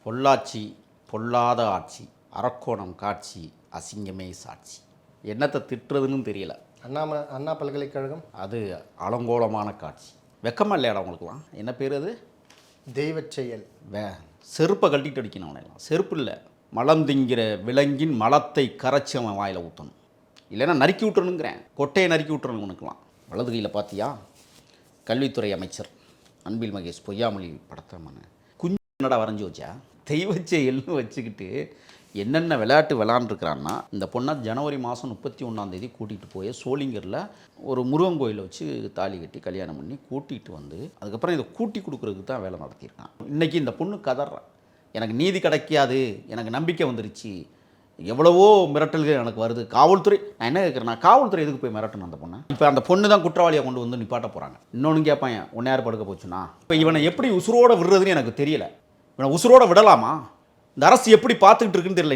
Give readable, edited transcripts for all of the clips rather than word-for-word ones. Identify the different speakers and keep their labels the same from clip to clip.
Speaker 1: பொள்ளாச்சி பொல்லாத ஆட்சி, அரக்கோணம் காட்சி, அசிங்கமே சாட்சி. என்னத்தை திட்டுறதுன்னு தெரியல.
Speaker 2: அண்ணா பல்கலைக்கழகம்
Speaker 1: அது அலங்கோலமான காட்சி. வெக்கமா இல்லையாடா உங்களுக்குலாம்? என்ன பேர் அது?
Speaker 2: தெய்வச் செயல்.
Speaker 1: செருப்பை கழட்டிட்டு அடிக்கணும் அவனையெல்லாம். செருப்பு இல்லை, மலம் திங்கிற விலங்கின் மலத்தை கரைச்சி அவன் வாயில் ஊற்றணும். இல்லைன்னா நறுக்கி விட்டுறணுங்கிறேன், கொட்டையை நறுக்கி விட்டுறணும் உனக்குலாம். வலது கையில் பார்த்தியா, கல்வித்துறை அமைச்சர் அன்பில் மகேஷ் பொய்யாமொழி படத்தை குஞ்சு என்னடா வரைஞ்சி வச்சா? தெய்வச் செயல்னு வச்சுக்கிட்டு என்னென்ன விளையாட்டு விளாண்டுருக்கிறான்னா, இந்த பொண்ணை ஜனவரி மாதம் 31 கூட்டிகிட்டு போய் சோளிங்கரில் ஒரு முருகன் கோயிலை வச்சு தாலி கட்டி கல்யாணம் பண்ணி கூட்டிகிட்டு வந்து அதுக்கப்புறம் இதை கூட்டி கொடுக்குறதுக்கு தான் வேலை நடத்தியிருக்கான். இன்றைக்கி இந்த பொண்ணு கதறான், எனக்கு நீதி கிடைக்காது, எனக்கு நம்பிக்கை வந்துருச்சு, எவ்வளவோ மிரட்டல்கள் எனக்கு வருது. காவல்துறை, நான் என்ன கேட்குறேன்னா, காவல்துறை எதுக்கு போய் மிரட்டணும் அந்த பொண்ணை? இப்போ அந்த பொண்ணு தான் குற்றவாளியை கொண்டு வந்து நிப்பாட்ட போகிறாங்க. இன்னொன்று கேட்பான், உன்னை யார் படுக்க போச்சுன்னா? இப்போ இவனை எப்படி உசுரோட விடுறதுன்னு எனக்கு தெரியல. இவனை உசுரோட விடலாமா? இந்த அரசு எப்படி பார்த்துக்கிட்டு இருக்குன்னு தெரியல.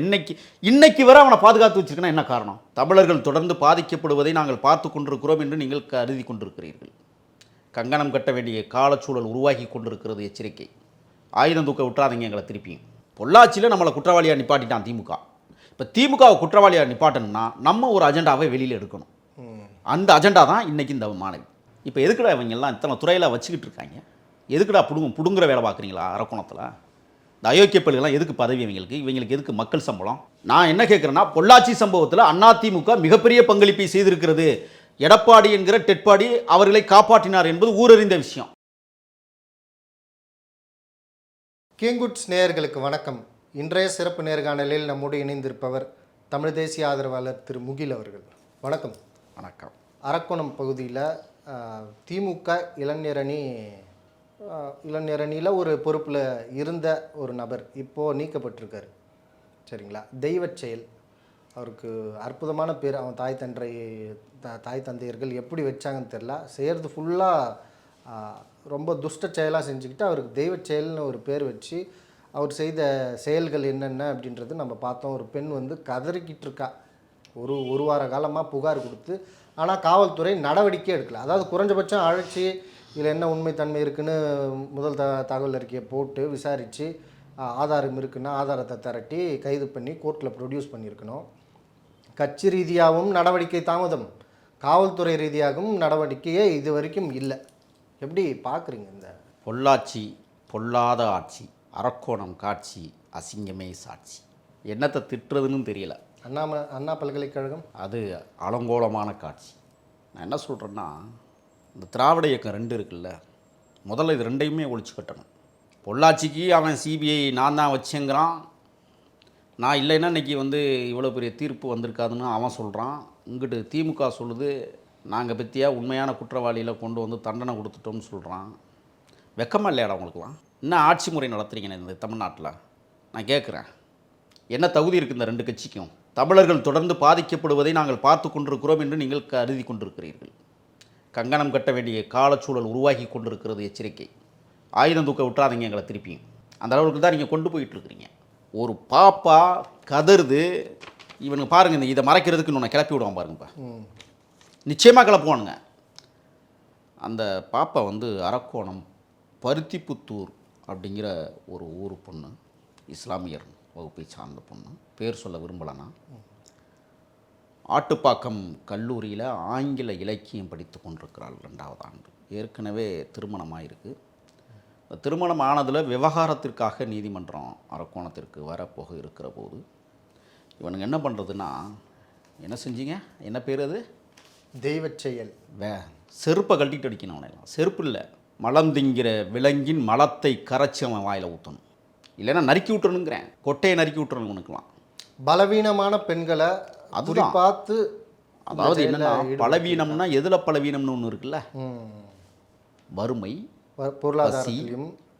Speaker 1: இன்னைக்கு வரை அவனை பாதுகாத்து வச்சிருக்கனா என்ன காரணம்? தமிழர்கள் தொடர்ந்து பாதிக்கப்படுவதை நாங்கள் பார்த்து கொண்டிருக்கிறோம் என்று நீங்கள் கருதி கொண்டிருக்கிறீர்கள். கங்கணம் கட்ட வேண்டிய காலச்சூழல் உருவாகி கொண்டிருக்கிறது. எச்சரிக்கை. ஆயுதம் தூக்க விட்டுறாதீங்க எங்களை திருப்பியும். பொள்ளாச்சியில் நம்மளை குற்றவாளியாக நிப்பாட்டிட்டான் திமுக. இப்போ திமுகவை குற்றவாளியாக நிப்பாட்டணும்னா நம்ம ஒரு அஜெண்டாவை வெளியில் எடுக்கணும். அந்த அஜெண்டா தான் இன்றைக்கி இந்த மாணவி. இப்போ எதுக்குடா இவங்க எல்லாம் இத்தனை துறையில் வச்சுக்கிட்டு இருக்காங்க? எதுக்குடா புடுங்குற வேலை பார்க்குறீங்களா அரக்கோணத்தில்? இந்த அயோக்கிய பள்ளிகள்லாம் எதுக்கு பதவி? இவங்களுக்கு எதுக்கு மக்கள் சம்பளம்? நான் என்ன கேட்குறேன்னா, பொள்ளாச்சி சம்பவத்தில் அதிமுக மிகப்பெரிய பங்களிப்பை செய்திருக்கிறது. எடப்பாடி என்கிற டெட்பாடி அவர்களை காப்பாற்றினார் என்பது ஊரறிந்த விஷயம்.
Speaker 2: கிங்குட்ஸ் நேயர்களுக்கு வணக்கம். இன்றைய சிறப்பு நேர்காணலில் நம்மோடு இணைந்திருப்பவர் தமிழ் தேசிய ஆதரவாளர் திரு முகில் அவர்கள். வணக்கம்.
Speaker 1: வணக்கம்.
Speaker 2: அரக்கோணம் பகுதியில் திமுக இளைஞரணியில் ஒரு பொறுப்பில் இருந்த ஒரு நபர் இப்போது நீக்கப்பட்டிருக்காரு. சரிங்களா? தெய்வச் செயல் அவருக்கு அற்புதமான பேர். அவன் தாய் தந்தையர்கள் எப்படி வச்சாங்கன்னு தெரில. செய்கிறது ஃபுல்லாக ரொம்ப துஷ்ட செயலாக செஞ்சுக்கிட்டு அவருக்கு தெய்வச் செயல்னு ஒரு பேர் வச்சு அவர் செய்த செயல்கள் என்னென்ன அப்படின்றது நம்ம பார்த்தோம். ஒரு பெண் வந்து கதறிக்கிட்டு இருக்கா, ஒரு வார காலமாக புகார் கொடுத்து. ஆனால் காவல்துறை நடவடிக்கை எடுக்கல. அதாவது குறைஞ்சபட்சம் அழைச்சி இதில் என்ன உண்மைத்தன்மை இருக்குன்னு முதல் தகவல் அறிக்கையை போட்டு விசாரித்து ஆதாரம் இருக்குன்னா ஆதாரத்தை திரட்டி கைது பண்ணி கோர்ட்டில் ப்ரொடியூஸ் பண்ணியிருக்கணும். கட்சி ரீதியாகவும் நடவடிக்கை தாமதம், காவல்துறை ரீதியாகவும் நடவடிக்கையே இது வரைக்கும் இல்லை. எப்படி பார்க்குறீங்க? இந்த
Speaker 1: பொள்ளாச்சி பொல்லாத ஆட்சி, அரக்கோணம் காட்சி, அசிங்கமே சாட்சி. என்னத்தை திட்டுறதுன்னு தெரியல.
Speaker 2: அண்ணா பல்கலைக்கழகம் அது
Speaker 1: அலங்கோலமான காட்சி. நான் என்ன சொல்கிறேன்னா, இந்த திராவிட இயக்கம் 2 இருக்குல்ல, முதல்ல இது 2ஐயுமே ஒழிச்சு கட்டணும். பொள்ளாச்சிக்கு அவன் சிபிஐ நான் தான் வச்சேங்கிறான், நான் இல்லைன்னா இன்றைக்கி வந்து இவ்வளோ பெரிய தீர்ப்பு வந்திருக்காதுன்னு அவன் சொல்கிறான். இங்கிட்டு திமுக சொல்லுது நாங்கள் பற்றியா உண்மையான குற்றவாளியில் கொண்டு வந்து தண்டனை கொடுத்துட்டோம்னு சொல்கிறான். வெக்கமா இல்லையாடா உங்களுக்குலாம்? என்ன ஆட்சி முறை நடத்துகிறீங்க இந்த தமிழ்நாட்டில்? நான் கேட்குறேன், என்ன தகுதி இருக்குது இந்த 2 கட்சிக்கும்? தமிழர்கள் தொடர்ந்து பாதிக்கப்படுவதை நாங்கள் பார்த்து கொண்டிருக்கிறோம் என்று நீங்கள் கருதி கொண்டிருக்கிறீர்கள். கங்கணம் கட்ட வேண்டிய காலச்சூழல் உருவாகி கொண்டிருக்கிறது. எச்சரிக்கை. ஆயுதம் தூக்க விட்டுறாதீங்க எங்களை திருப்பியும். அந்த அளவுக்கு தான் நீங்கள் கொண்டு போயிட்டுருக்கிறீங்க. ஒரு பாப்பா கதறுது, இவனுக்கு பாருங்கள், இதை மறைக்கிறதுக்கு இன்னொன்று கிளப்பி விடுவான் பாருங்கப்பா. நிச்சயமாக கிளப்புவானுங்க. அந்த பாப்பா வந்து அரக்கோணம் பருத்திப்புத்தூர் அப்படிங்கிற ஒரு ஊர் பொண்ணு, இஸ்லாமியர் வகுப்பை சார்ந்த பொண்ணு. பேர் சொல்ல விரும்பலைன்னா, ஆட்டுப்பாக்கம் கல்லூரியில் ஆங்கில இலக்கியம் படித்து கொண்டிருக்கிறாள். 2வது ஆண்டு. ஏற்கனவே திருமணமாயிருக்கு. திருமணம் ஆனதில் விவகாரத்திற்காக நீதிமன்றம் அரக்கோணத்திற்கு வரப்போக இருக்கிற போது இவனுங்க என்ன பண்ணுறதுன்னா, என்ன செஞ்சீங்க? என்ன பேர் அது?
Speaker 2: தெய்வச் செயல்.
Speaker 1: செருப்பை கழட்டிட்டு அடிக்கணும் அவனையெல்லாம். செருப்பு இல்லை, மலம் திங்கிற விலங்கின் மலத்தை கரைச்சி அவன் வாயில் ஊற்றணும். இல்லைன்னா நறுக்கி விட்டுறணுங்கிறேன், கொட்டையை நறுக்கி விட்டுறணும் உனக்குலாம்.
Speaker 2: பலவீனமான பெண்களை அதுதான் பார்த்து.
Speaker 1: அதாவது என்னன்னா, பலவீனம்னா எதில் பலவீனம்னு ஒன்று இருக்குல்ல, வறுமை,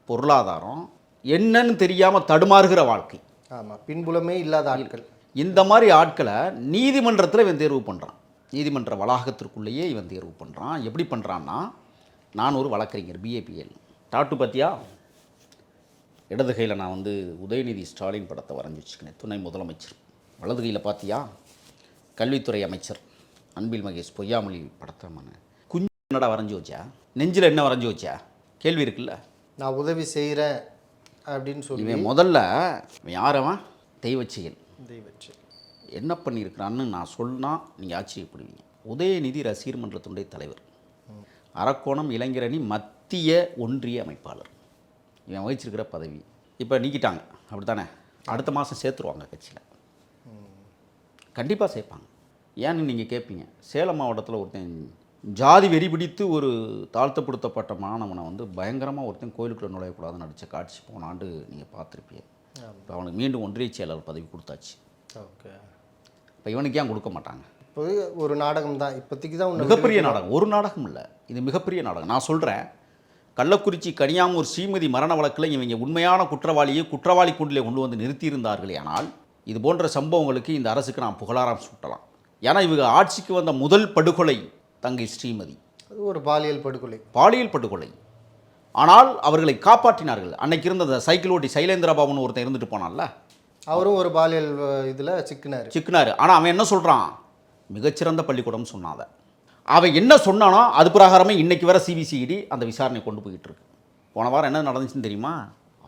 Speaker 1: பொருளாதாரம் என்னன்னு தெரியாமல் தடுமாறுகிற வாழ்க்கை.
Speaker 2: ஆமாம், பின்புலமே இல்லாத ஆட்கள்.
Speaker 1: இந்த மாதிரி ஆட்களை நீதிமன்றத்தில் இவன் தேர்வு பண்ணுறான். நீதிமன்ற வளாகத்திற்குள்ளேயே இவன் தேர்வு பண்ணுறான். எப்படி பண்ணுறான்னா, நான் ஒரு வழக்கறிஞர், பிஏபிஎல் டாட்டு பற்றியா இடது கையில் நான் வந்து உதயநிதி ஸ்டாலின் படத்தை வரைஞ்சி வச்சுக்கினேன், துணை முதலமைச்சர். வலது கையில் பார்த்தியா, கல்வித்துறை அமைச்சர் அன்பில் மகேஷ் பொய்யாமொழி படத்தை குஞ்சு என்னடா வரைஞ்சி வச்சா? நெஞ்சில் என்ன வரைஞ்சி வச்சா? கேள்வி இருக்குல்ல.
Speaker 2: நான் உதவி செய்கிறேன் அப்படின்னு சொல்லி
Speaker 1: இவன் முதல்ல இவன் யாரவன் தெய்வச் செயல்
Speaker 2: தெய்வச்செயல்.
Speaker 1: என்ன பண்ணியிருக்கிறான்னு நான் சொன்னால் நீங்கள் ஆச்சரியப்படுவீங்க. உதயநிதி ரசிகர் மன்றத்தினுடைய தலைவர், அரக்கோணம் இளைஞரணி மத்திய ஒன்றிய அமைப்பாளர். இவன் வகிச்சிருக்கிற பதவி இப்போ நீக்கிட்டாங்க, அப்படி தானே? அடுத்த மாதம் சேர்த்துருவாங்க கட்சியில், கண்டிப்பாக சேர்ப்பாங்க. ஏன்னு நீங்கள் கேட்பீங்க. சேலம் மாவட்டத்தில் ஒருத்தன் ஜாதி வெறி பிடித்து ஒரு தாழ்த்தப்படுத்தப்பட்ட மாணவனை வந்து பயங்கரமாக ஒருத்தன் கோயிலுக்குள்ள நுழையக்கூடாதுன்னு நடித்த காட்சி போன ஆண்டு நீங்கள் பார்த்துருப்பீங்க. இப்போ அவனுக்கு மீண்டும் ஒன்றிய செயலாளர் பதவி கொடுத்தாச்சு.
Speaker 2: ஓகே,
Speaker 1: இப்போ இவனுக்கு ஏன் கொடுக்க மாட்டாங்க?
Speaker 2: இப்போ ஒரு நாடகம் தான் இப்போதைக்கு தான்
Speaker 1: மிகப்பெரிய நாடகம். ஒரு நாடகம் இல்லை, இது மிகப்பெரிய நாடகம். நான் சொல்கிறேன், கள்ளக்குறிச்சி கனியாமூர் ஸ்ரீமதி மரண வழக்கில் இவங்க உண்மையான குற்றவாளியை குற்றவாளி கூண்டிலே கொண்டு வந்து நிறுத்தியிருந்தார்களே, ஆனால் இது போன்ற சம்பவங்களுக்கு இந்த அரசுக்கு நான் புகழாரம் சூட்டலாம். ஏன்னா இவங்க ஆட்சிக்கு வந்த முதல் படுகொலை தங்கை ஸ்ரீமதி,
Speaker 2: அது ஒரு பாலியல் படுகொலை.
Speaker 1: பாலியல் படுகொலை. ஆனால் அவர்களை காப்பாற்றினார்கள். அன்னைக்கு இருந்த அந்த சைக்கிள் ஓட்டி சைலேந்திரபாபுன்னு ஒருத்தன் இருந்துட்டு போனான்ல,
Speaker 2: அவரும் ஒரு பாலியல் இதில் சிக்கினார்.
Speaker 1: ஆனால் அவன் என்ன சொல்கிறான்? மிகச்சிறந்த பள்ளிக்கூடம்னு சொன்னாத. அவன் என்ன சொன்னானோ அது பிரகாரமே இன்னைக்கு வர சிபிசிஐடி அந்த விசாரணை கொண்டு போயிட்டு இருக்கு. போன வாரம் என்ன நடந்துச்சுன்னு தெரியுமா?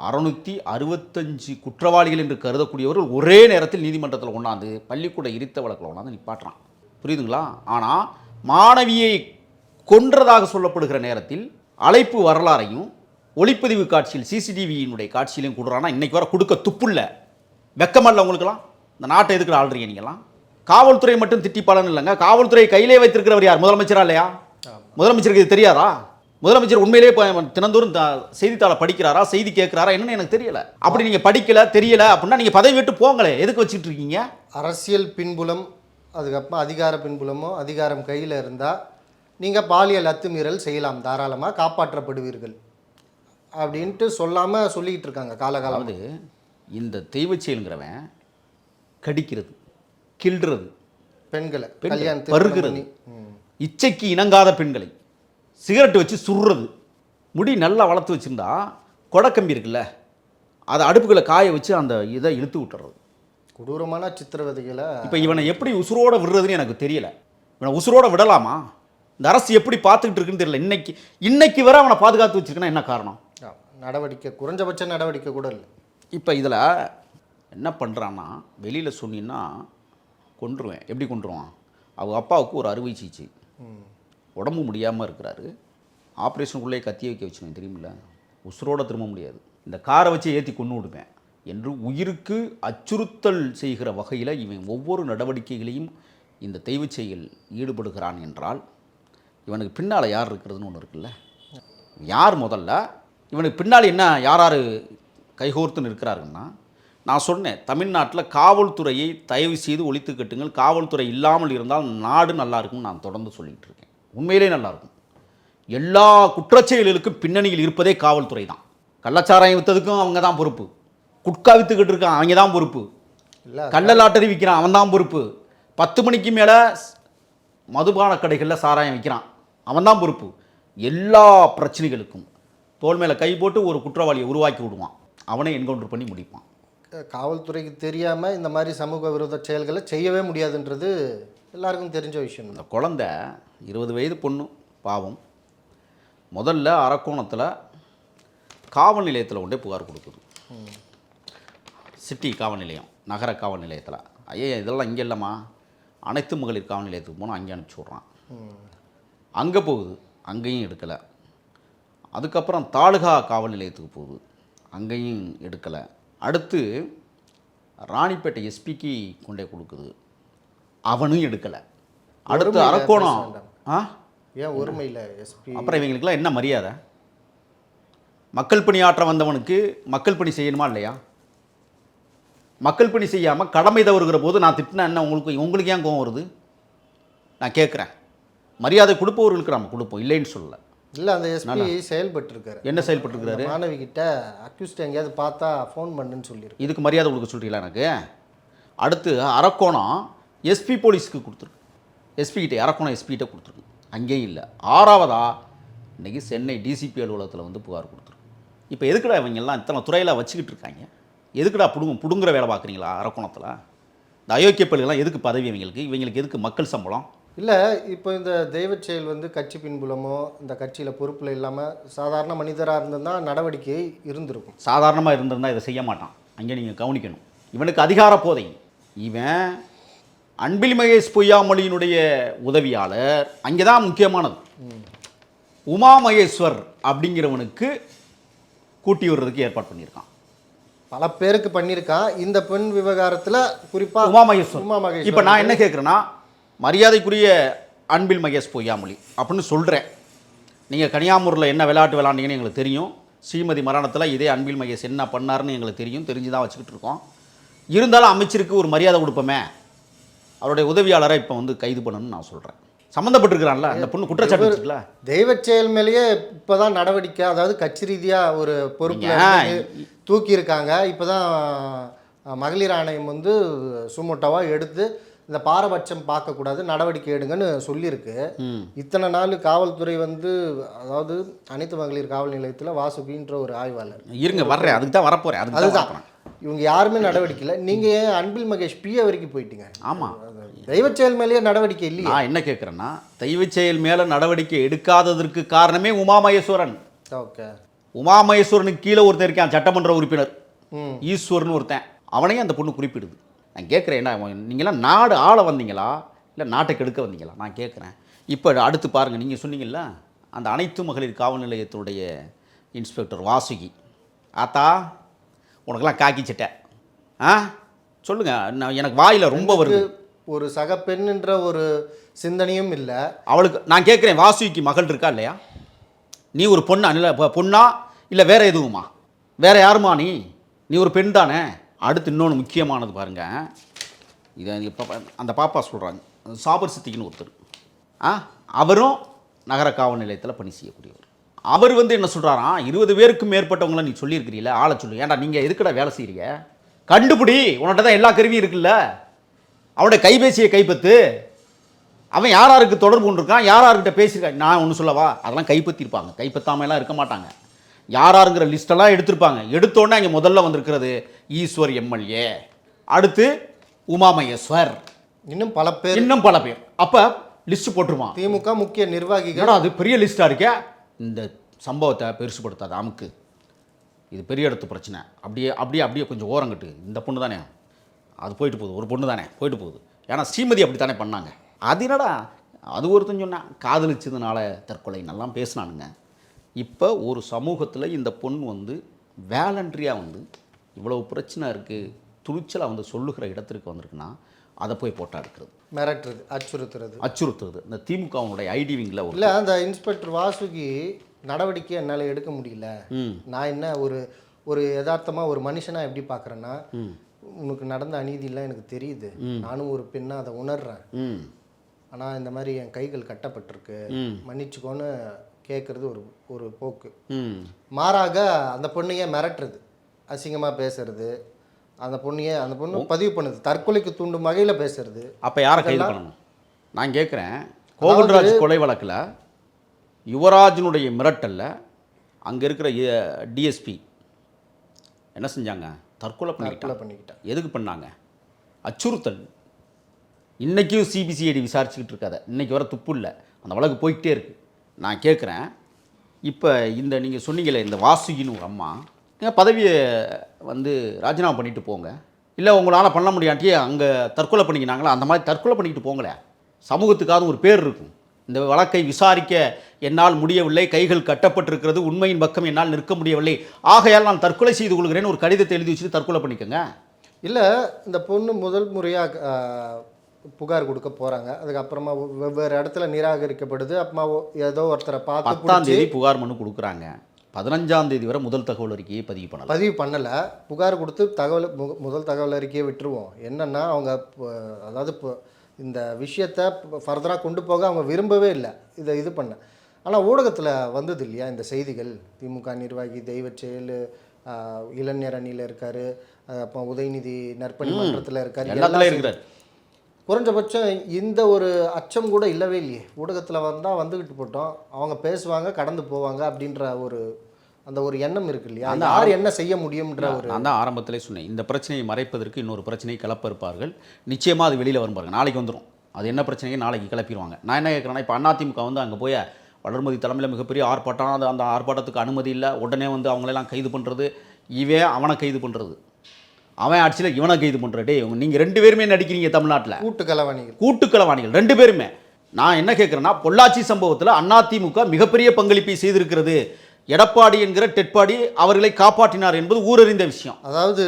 Speaker 1: 665 குற்றவாளிகள் என்று கருதக்கூடியவர்கள் ஒரே நேரத்தில் நீதிமன்றத்தில் கொண்டாந்து பள்ளிக்கூட இடித்த வழக்கில் கொண்டாந்து நிப்பாட்டுறான். புரியுதுங்களா? ஆனால் மாணவியை கொன்றதாக சொல்லப்படுகிற நேரத்தில் அழைப்பு வரலாறையும் ஒளிப்பதிவு காட்சியில் சிசிடிவியினுடைய காட்சியிலையும் கொடுறான்னா இன்னைக்கு வர கொடுக்க துப்புல்ல, வெக்கமல்ல உங்களுக்கெல்லாம்? இந்த நாட்டை எதுக்குள்ள ஆள்றீங்க நீங்களாம்? காவல்துறை மட்டும் திட்டி பலன் இல்லைங்க. காவல்துறையை கையிலே வைத்திருக்கிறவர் யார்? முதலமைச்சரா இல்லையா? முதலமைச்சருக்கு இது தெரியாதா? முதலமைச்சர் உண்மையிலே தினந்தோறும் செய்தித்தாளை படிக்கிறாரா, செய்தி கேட்கிறாரா என்னன்னு எனக்கு தெரியல. அப்படி நீங்க படிக்கல தெரியல அப்படின்னா நீங்க பதவி விட்டு போங்களே, எதுக்கு வச்சுட்டு இருக்கீங்க?
Speaker 2: அரசியல் பின்புலம், அதுக்கப்புறம் அதிகார பின்புலமோ அதிகாரம் கையில் இருந்தால் நீங்கள் பாலியல் அத்துமீறல் செய்யலாம், தாராளமாக காப்பாற்றப்படுவீர்கள் அப்படின்ட்டு சொல்லாமல் சொல்லிக்கிட்டு இருக்காங்க காலகாலம்.
Speaker 1: அதாவது இந்த தெய்வச் செயலுங்கிறவன் கடிக்கிறது, கிள்றது,
Speaker 2: பெண்களை
Speaker 1: பருகிறது, இச்சைக்கு இணங்காத பெண்களை சிகரெட்டு வச்சு சுடுறது, முடி நல்லா வளர்த்து வச்சுருந்தா கொடைக்கம்பி இருக்குல்ல, அதை அடுப்புகளை காய வச்சு அந்த இதை இழுத்து விட்டுறது,
Speaker 2: கொடூரமான சித்திரவதைகளை.
Speaker 1: இப்போ இவனை எப்படி உசுரோட விடுறதுன்னு எனக்கு தெரியல. இவனை உசுரோட விடலாமா? இந்த அரசு எப்படி பார்த்துக்கிட்டு இருக்குன்னு தெரியல. இன்னைக்கு வர அவனை பாதுகாத்து வச்சிருக்கனா என்ன காரணம்?
Speaker 2: நடவடிக்கை, குறைஞ்சபட்ச நடவடிக்கை கூட இல்லை.
Speaker 1: இப்போ இதில் என்ன பண்ணுறான்னா, வெளியில் சொன்னீங்கன்னா கொன்றுவேன். எப்படி கொன்றுவான்? அவங்க அப்பாவுக்கு ஒரு அறுவை சிகிச்சை, உடம்பு முடியாமல் இருக்கிறாரு, ஆப்ரேஷனுக்குள்ளே கத்தி வைக்க வச்சுருவேன் தெரியுமில்ல, உசுரோட திரும்ப முடியாது, இந்த காரை வச்சு ஏற்றி கொண்டு விடுவேன் என்று உயிருக்கு அச்சுறுத்தல் செய்கிற வகையில் இவன் ஒவ்வொரு நடவடிக்கைகளையும் இந்த தெய்வச் செயல் ஈடுபடுகிறான் என்றால் இவனுக்கு பின்னால் யார் இருக்கிறதுன்னு ஒன்று இருக்குல்ல. யார் முதல்ல இவனுக்கு பின்னால் என்ன யார் யார் கைகோர்த்து நிற்கிறாருன்னா, நான் சொன்னேன் தமிழ்நாட்டில் காவல்துறையை தயவு செய்து ஒழித்து கட்டுங்கள், காவல்துறை இல்லாமல் இருந்தால் நாடு நல்லா இருக்கும்னு நான் தொடர்ந்து சொல்லிகிட்டு இருக்கேன். உண்மையிலே நல்லாயிருக்கும். எல்லா குற்றச்செயல்களுக்கும் பின்னணியில் இருப்பதே காவல்துறை தான். கள்ளச்சாராயம் விற்றதுக்கும் அவங்க தான் பொறுப்பு, குட்கா விற்றுக்கிட்டு இருக்கான் அவங்க தான் பொறுப்பு, கள்ள லாட்டரி விற்கிறான் அவன் தான் பொறுப்பு, 10 மணிக்கு மேலே மதுபான கடைகளில் சாராயம் விற்கிறான் அவன் தான் பொறுப்பு. எல்லா பிரச்சனைகளுக்கும் தோல் மேலே கை போட்டு ஒரு குற்றவாளியை உருவாக்கி விடுவான், அவனை என்கவுண்டர் பண்ணி முடிப்பான்.
Speaker 2: காவல்துறைக்கு தெரியாமல் இந்த மாதிரி சமூக விரோத செயல்களை செய்யவே முடியாதுன்றது எல்லாருக்கும் தெரிஞ்ச விஷயம்.
Speaker 1: இந்த குழந்தை 20 வயது பொண்ணு பாவம், முதல்ல அரக்கோணத்தில் காவல் நிலையத்தில் கொண்டே புகார் கொடுக்குது. சிட்டி காவல் நிலையம், நகர காவல் நிலையத்தில். ஐயா இதெல்லாம் இங்கே இல்லைம்மா, அனைத்து மகளிர் காவல் நிலையத்துக்கு போனால் அங்கே அனுப்பிச்சி விட்றான். அங்கே போகுது, அங்கேயும் எடுக்கலை. அதுக்கப்புறம் தாலுகா காவல் நிலையத்துக்கு போகுது, அங்கேயும் எடுக்கலை. அடுத்து ராணிப்பேட்டை எஸ்பிக்கு கொண்டே கொடுக்குது, அவனும் எடுக்கலை. அடுத்து அரக்கோணம்.
Speaker 2: ஏன் ஒருமையில் எஸ்பி?
Speaker 1: அப்புறம் இவங்களுக்கெல்லாம் என்ன மரியாதை? மக்கள் பணியாற்ற வந்தவனுக்கு மக்கள் பணி செய்யணுமா இல்லையா? மக்கள் பணி செய்யாமல் கடமை தவறுகிற போது நான் திட்டினா என்ன உங்களுக்கு ஏன் கோவம் வருது? நான் கேட்குறேன். மரியாதை கொடுப்பவர்களுக்கு நம்ம கொடுப்போம், இல்லைன்னு சொல்லலை.
Speaker 2: இல்லை, அந்த எஸ்பி செயல்பட்டுருக்காரு.
Speaker 1: என்ன செயல்பட்டுருக்காரு?
Speaker 2: மாணவி கிட்ட அக்யூஸ்ட் எங்கேயாவது பார்த்தா ஃபோன் பண்ணுன்னு சொல்லியிருக்கு.
Speaker 1: இதுக்கு மரியாதை கொடுக்க சொல்கிறீங்களா எனக்கு? அடுத்து அரக்கோணம் எஸ்பி போலீஸுக்கு கொடுத்துருக்கு, எஸ்பிகிட்ட அரக்கோணம் எஸ்பிகிட்ட கொடுத்துருக்கு, அங்கேயும் இல்லை. 6வதா இன்றைக்கி சென்னை டிசிபி அலுவலகத்தில் வந்து புகார் கொடுத்துருக்கு. இப்போ எதுக்குடா இவங்கெல்லாம் இத்தனை துறையில் வச்சுக்கிட்டு இருக்காங்க? எதுக்குடா புடுங்குற வேலை பார்க்குறீங்களா அரக்கோணத்தில்? இந்த அயோக்கிய பள்ளிகள்லாம் எதுக்கு பதவி இவங்களுக்கு எதுக்கு மக்கள் சம்பளம்?
Speaker 2: இல்லை இப்போ இந்த தெய்வச் செயல் வந்து கட்சி பின்புலமோ இந்த கட்சியில் பொறுப்பில் இல்லாமல் சாதாரண மனிதராக இருந்திருந்தா நடவடிக்கை இருந்திருக்கும்.
Speaker 1: சாதாரணமாக இருந்திருந்தால் இதை செய்ய மாட்டான். அங்கே நீங்கள் கவனிக்கணும், இவனுக்கு அதிகார போதை. இவன் அன்பில் மகேஷ் பொய்யாமொழியினுடைய உதவியாளர். அங்கே தான் முக்கியமானது. உமா மகேஸ்வர் அப்படிங்கிறவனுக்கு கூட்டி விடுறதுக்கு ஏற்பாடு பண்ணியிருக்கான்.
Speaker 2: பல பேருக்கு பண்ணியிருக்கான். இந்த பெண் விவகாரத்தில் குறிப்பாக
Speaker 1: உமா மகேஸ்வர்.
Speaker 2: உமா மகேஸ்வர்
Speaker 1: இப்போ நான் என்ன கேட்குறேன்னா, மரியாதைக்குரிய அன்பில் மகேஷ் பொய்யாமொழி அப்படின்னு சொல்கிறேன். நீங்கள் கனியாமூரில் என்ன விளையாட்டு விளையாண்டீங்கன்னு எங்களுக்கு தெரியும். ஸ்ரீமதி மரணத்தில் இதே அன்பில் மகேஷ் என்ன பண்ணாருன்னு எங்களுக்கு தெரியும். தெரிஞ்சு தான் வச்சுக்கிட்டு இருக்கோம். இருந்தாலும் அமைச்சருக்கு ஒரு மரியாதை கொடுப்போமே. அவருடைய உதவியாளரை இப்போ வந்து கைது பண்ணணும்னு நான் சொல்கிறேன். சம்மந்தப்பட்டிருக்கிறான்ல அந்த பொண்ணு, குற்றச்சாட்டு இருக்குல்ல.
Speaker 2: தெய்வச் செயல் மேலேயே இப்போதான் நடவடிக்கை, அதாவது கட்சி ரீதியாக ஒரு பொறுப்பு தூக்கி இருக்காங்க. இப்போதான் மகளிர் ஆணையம் வந்து சுமோட்டோவாக எடுத்து இந்த பாரபட்சம் பார்க்கக்கூடாது, நடவடிக்கை எடுங்கன்னு சொல்லியிருக்கு. இத்தனை நாள் காவல்துறை வந்து, அதாவது அனைத்து மகளிர் காவல் நிலையத்தில் வாசுகின்ற ஒரு ஆய்வாளர்
Speaker 1: இருங்க வர்றேன், அதுக்கு தான் வரப்போகிறேன். அதுதான்
Speaker 2: இவங்க யாருமே நடவடிக்கை இல்லை. நீங்கள் ஏன் அன்பில் மகேஷ் பிஏ வரைக்கும் போயிட்டீங்க?
Speaker 1: ஆமாம்,
Speaker 2: தெய்வச் செயல் மேலேயே நடவடிக்கை இல்லையா?
Speaker 1: நான் என்ன கேட்குறேன்னா, தெய்வச் செயல் மேலே நடவடிக்கை எடுக்காததற்கு காரணமே உமா மகேஸ்வரன்.
Speaker 2: ஓகே,
Speaker 1: உமா மகேஸ்வரனுக்கு கீழே ஒருத்தன் இருக்கான், சட்டமன்ற உறுப்பினர் ஈஸ்வர்னு ஒருத்தன். அவனையும் அந்த பொண்ணு குறிப்பிடுது. நான் கேட்குறேன், என்ன நீங்களாம் நாடு ஆள வந்தீங்களா இல்லை நாட்டை கெடுக்க வந்தீங்களா? நான் கேட்குறேன். இப்போ அடுத்து பாருங்கள், நீங்கள் சொன்னீங்கல்ல அந்த அனைத்து மகளிர் காவல் நிலையத்துடைய இன்ஸ்பெக்டர் வாசுகி. ஆத்தா உனக்கெல்லாம் காக்கி சட்டை சொல்லுங்கள். எனக்கு வாயில் ரொம்ப வருது.
Speaker 2: ஒரு சக பெண்ணுன்ற ஒரு சிந்தனையும் இல்லை
Speaker 1: அவளுக்கு. நான் கேட்குறேன், வாசுகிக்கு மகள் இருக்கா இல்லையா? நீ ஒரு பொண்ணா இல்லை பொண்ணா இல்லை வேறு எதுவுமா? வேறு யாருமா நீ ஒரு பெண் தானே? அடுத்து இன்னொன்று முக்கியமானது பாருங்கள். இதை இப்போ அந்த பாப்பா சொல்கிறாங்க, சாபர் சித்திக்குன்னு ஒருத்தர். அவரும் நகர காவல் நிலையத்தில் பணி செய்யக்கூடியவர். அவர் வந்து என்ன சொல்கிறாராம், 20 பேருக்கும் மேற்பட்டவங்கள நீ சொல்லியிருக்கிறீங்கள, ஆளை சொல்லு. ஏன்டா நீங்கள் எதுக்கடா வேலை செய்கிறீங்க? கண்டுபிடி, உன்கிட்ட தான் எல்லா கருவியும் இருக்குல்ல. அவனுடைய கைபேசியை கைப்பற்று. அவன் யாராருக்கு தொடர்பு கொண்டிருக்கான், யாரார்கிட்ட பேசியிருக்கான். நான் ஒன்று சொல்லவா, அதெல்லாம் கைப்பற்றிருப்பாங்க, கைப்பற்றாமலாம் இருக்க மாட்டாங்க. யாராருங்கிற லிஸ்டெல்லாம் எடுத்திருப்பாங்க. எடுத்தோடனே அங்கே முதல்ல வந்திருக்கிறது ஈஸ்வர் எம்எல்ஏ, அடுத்து உமா மகேஸ்வர், இன்னும் பல பேர். அப்போ லிஸ்ட் போட்டுருவான்.
Speaker 2: திமுக முக்கிய நிர்வாகிகள்.
Speaker 1: அது பெரிய லிஸ்ட்டாக இருக்கே. இந்த சம்பவத்தை பெருசுப்படுத்தாது, அமுக்கு. இது பெரிய இடத்து பிரச்சனை. அப்படியே அப்படியே அப்படியே கொஞ்சம் ஓரங்கட்டு. இந்த பொண்ணு தானே அது போயிட்டு போகுது, ஒரு பொண்ணு தானே போயிட்டு போகுது. ஏன்னா ஸ்ரீமதி அப்படி தானே பண்ணாங்க. அது என்னடா, அது ஒருத்தன் சொன்னான் காதலிச்சதுனால தற்கொலை நல்லா பேசினானுங்க. இப்போ ஒரு சமூகத்தில் இந்த பொண்ணு வந்து வேலண்ட்ரியாக வந்து இவ்வளவு பிரச்சனை இருக்குது, துணிச்சலாக வந்து சொல்லுகிற இடத்திற்கு வந்திருக்குன்னா அதை போய் போட்டா எடுக்கிறது,
Speaker 2: மிரட்டுறது, அச்சுறுத்துறது.
Speaker 1: இந்த திமுகவுடைய ஐடி விங்கில்
Speaker 2: இல்லை, அந்த இன்ஸ்பெக்டர் வாசுகி நடவடிக்கை என்னால் எடுக்க முடியல. நான் என்ன ஒரு யதார்த்தமாக ஒரு மனுஷனாக எப்படி பார்க்குறேன்னா, உனக்கு நடந்த அநீதியெல்லாம் எனக்கு தெரியுது, நானும் ஒரு பெண்ணாக அதை உணர்றேன். ஆனால் இந்த மாதிரி என் கைகள் கட்டப்பட்டிருக்கு, மன்னிச்சுக்கோன்னு கேட்குறது ஒரு போக்கு. மாறாக அந்த பொண்ணையே மிரட்டுறது, அசிங்கமாக பேசுறது, அந்த பொண்ணு பதிவு பண்ணுது, தற்கொலைக்கு தூண்டும் வகையில் பேசுறது.
Speaker 1: அப்போ யாரை கைது பண்ணணும்? நான் கேட்குறேன், கோகுல்ராஜ் கொலை வழக்கில் யுவராஜனுடைய மிரட்டலில் அங்கே இருக்கிற டிஎஸ்பி என்ன செஞ்சாங்க? தற்கொலை பண்ணிக்கிட்டாங்க. எதுக்கு பண்ணாங்க? அச்சுறுத்தல். இன்றைக்கும் சிபிசிஐடி விசாரிச்சுக்கிட்டு இருக்காத, இன்றைக்கி வர துப்பு இல்லை, அந்த வழக்கு போய்கிட்டே இருக்குது. நான் கேட்குறேன், இப்போ இந்த நீங்கள் சொன்னீங்களே இந்த வாசுகின்னு ஒரு அம்மா, பதவியை வந்து ராஜினாமா பண்ணிட்டு போங்க, இல்லை உங்களால் பண்ண முடியாட்டியே அங்கே தற்கொலை பண்ணிக்கினாங்களா, அந்த மாதிரி தற்கொலை பண்ணிக்கிட்டு போங்களே. சமூகத்துக்காவது ஒரு பேர் இருக்கும். இந்த வழக்கை விசாரிக்க என்னால் முடியவில்லை, கைகள் கட்டப்பட்டிருக்கிறது, உண்மையின் பக்கம் என்னால் நிற்க முடியவில்லை, ஆகையால் நான் தற்கொலை செய்து கொள்கிறேன்னு ஒரு கடிதத்தை எழுதி வச்சுட்டு தற்கொலை பண்ணிக்கோங்க.
Speaker 2: இல்லை, இந்த பொண்ணு முதல் முறையாக புகார் கொடுக்க போகிறாங்க, அதுக்கப்புறமா வெவ்வேறு இடத்துல நிராகரிக்கப்படுது. அப்புறமா ஏதோ ஒருத்தரை பார்த்து
Speaker 1: 10ஆம் தேதி புகார் மனு கொடுக்குறாங்க. 15ஆம் தேதி வரை முதல் தகவல் அறிக்கையை பதிவு பண்ணலை. புகார் கொடுத்து முதல் தகவல் அறிக்கையை விட்டுருவோம். என்னென்னா அவங்க அதாவது இப்போ இந்த விஷயத்தை ஃபர்தராக கொண்டு போக அவங்க விரும்பவே இல்லை, இது பண்ண. ஆனால் ஊடகத்தில் வந்தது இல்லையா இந்த செய்திகள், திமுக நிர்வாகி தெய்வச் செயல், இளைஞர் அணியில் இருக்கார், அப்போ உதயநிதி நற்பணி மன்றத்தில் இருக்கார், எல்லாமே இருக்கிறார்.
Speaker 2: குறைஞ்சபட்சம் இந்த ஒரு அச்சம் கூட இல்லவே இல்லையே. ஊடகத்தில் வந்தால் வந்துக்கிட்டு போட்டோம், அவங்க பேசுவாங்க கடந்து போவாங்க அப்படின்ற அந்த ஒரு எண்ணம் இருக்கு இல்லையா, அந்த யார் என்ன செய்ய முடியும்ன்ற ஒரு.
Speaker 1: நான் தான் ஆரம்பத்திலே சொன்னேன், இந்த பிரச்சனையை மறைப்பதற்கு இன்னொரு பிரச்சனையை கிளப்ப இருப்பார்கள். நிச்சயமாக அது வெளியில் வரும் பாருங்க, நாளைக்கு வந்துடும். அது என்ன பிரச்சனைக்கு நாளைக்கு கிளப்பிடுவாங்க. நான் என்ன கேட்குறேன்னா, இப்போ அதிமுக வந்து அங்கே போய் வளர்மதி தலைமையில் மிகப்பெரிய ஆர்ப்பாட்டம், அது அந்த ஆர்ப்பாட்டத்துக்கு அனுமதி இல்லை, உடனே வந்து அவங்களெல்லாம் கைது பண்ணுறது, இவன் அவனை கைது பண்ணுறது, அவன் ஆட்சியில் இவனை கைது பண்ணுறது. நீங்கள் 2 பேருமே நடிக்கிறீங்க தமிழ்நாட்டில், கூட்டுக்களவாணிகள் 2 பேருமே. நான் என்ன கேட்குறேன்னா, பொள்ளாச்சி சம்பவத்தில் அதிமுக மிகப்பெரிய பங்களிப்பை செய்திருக்கிறது. எடப்பாடி என்கிற டெட்பாடி அவர்களை காப்பாற்றினார் என்பது ஊரறிந்த விஷயம்.
Speaker 2: அதாவது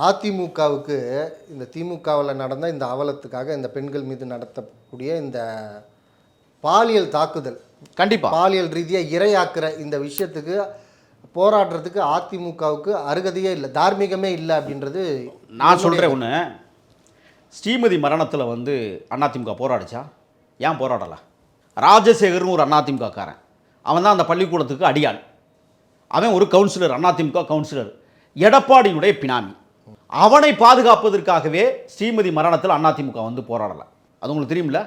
Speaker 2: அதிமுகவுக்கு இந்த திமுகவில் நடந்த இந்த அவலத்துக்காக இந்த பெண்கள் மீது நடத்தக்கூடிய இந்த பாலியல் தாக்குதல்,
Speaker 1: கண்டிப்பாக
Speaker 2: பாலியல் ரீதியாக இரையாக்குற இந்த விஷயத்துக்கு போராடுறதுக்கு அதிமுகவுக்கு அருகதையே இல்லை, தார்மீகமே இல்லை அப்படின்றது
Speaker 1: நான் சொல்கிறேன். ஒன்று, ஸ்ரீமதி மரணத்தில் வந்து அதிமுக போராடிச்சா? ஏன் போராடலை? ராஜசேகர்னு ஒரு அதிமுகக்காரன், அவன் தான் அந்த பள்ளிக்கூடத்துக்கு அடியான், அவன் ஒரு கவுன்சிலர், அதிமுக கவுன்சிலர், எடப்பாடியினுடைய பினாமி. அவனை பாதுகாப்பதற்காகவே ஸ்ரீமதி மரணத்தில் அதிமுக வந்து போராடலை. அது உங்களுக்கு தெரியுமில்ல?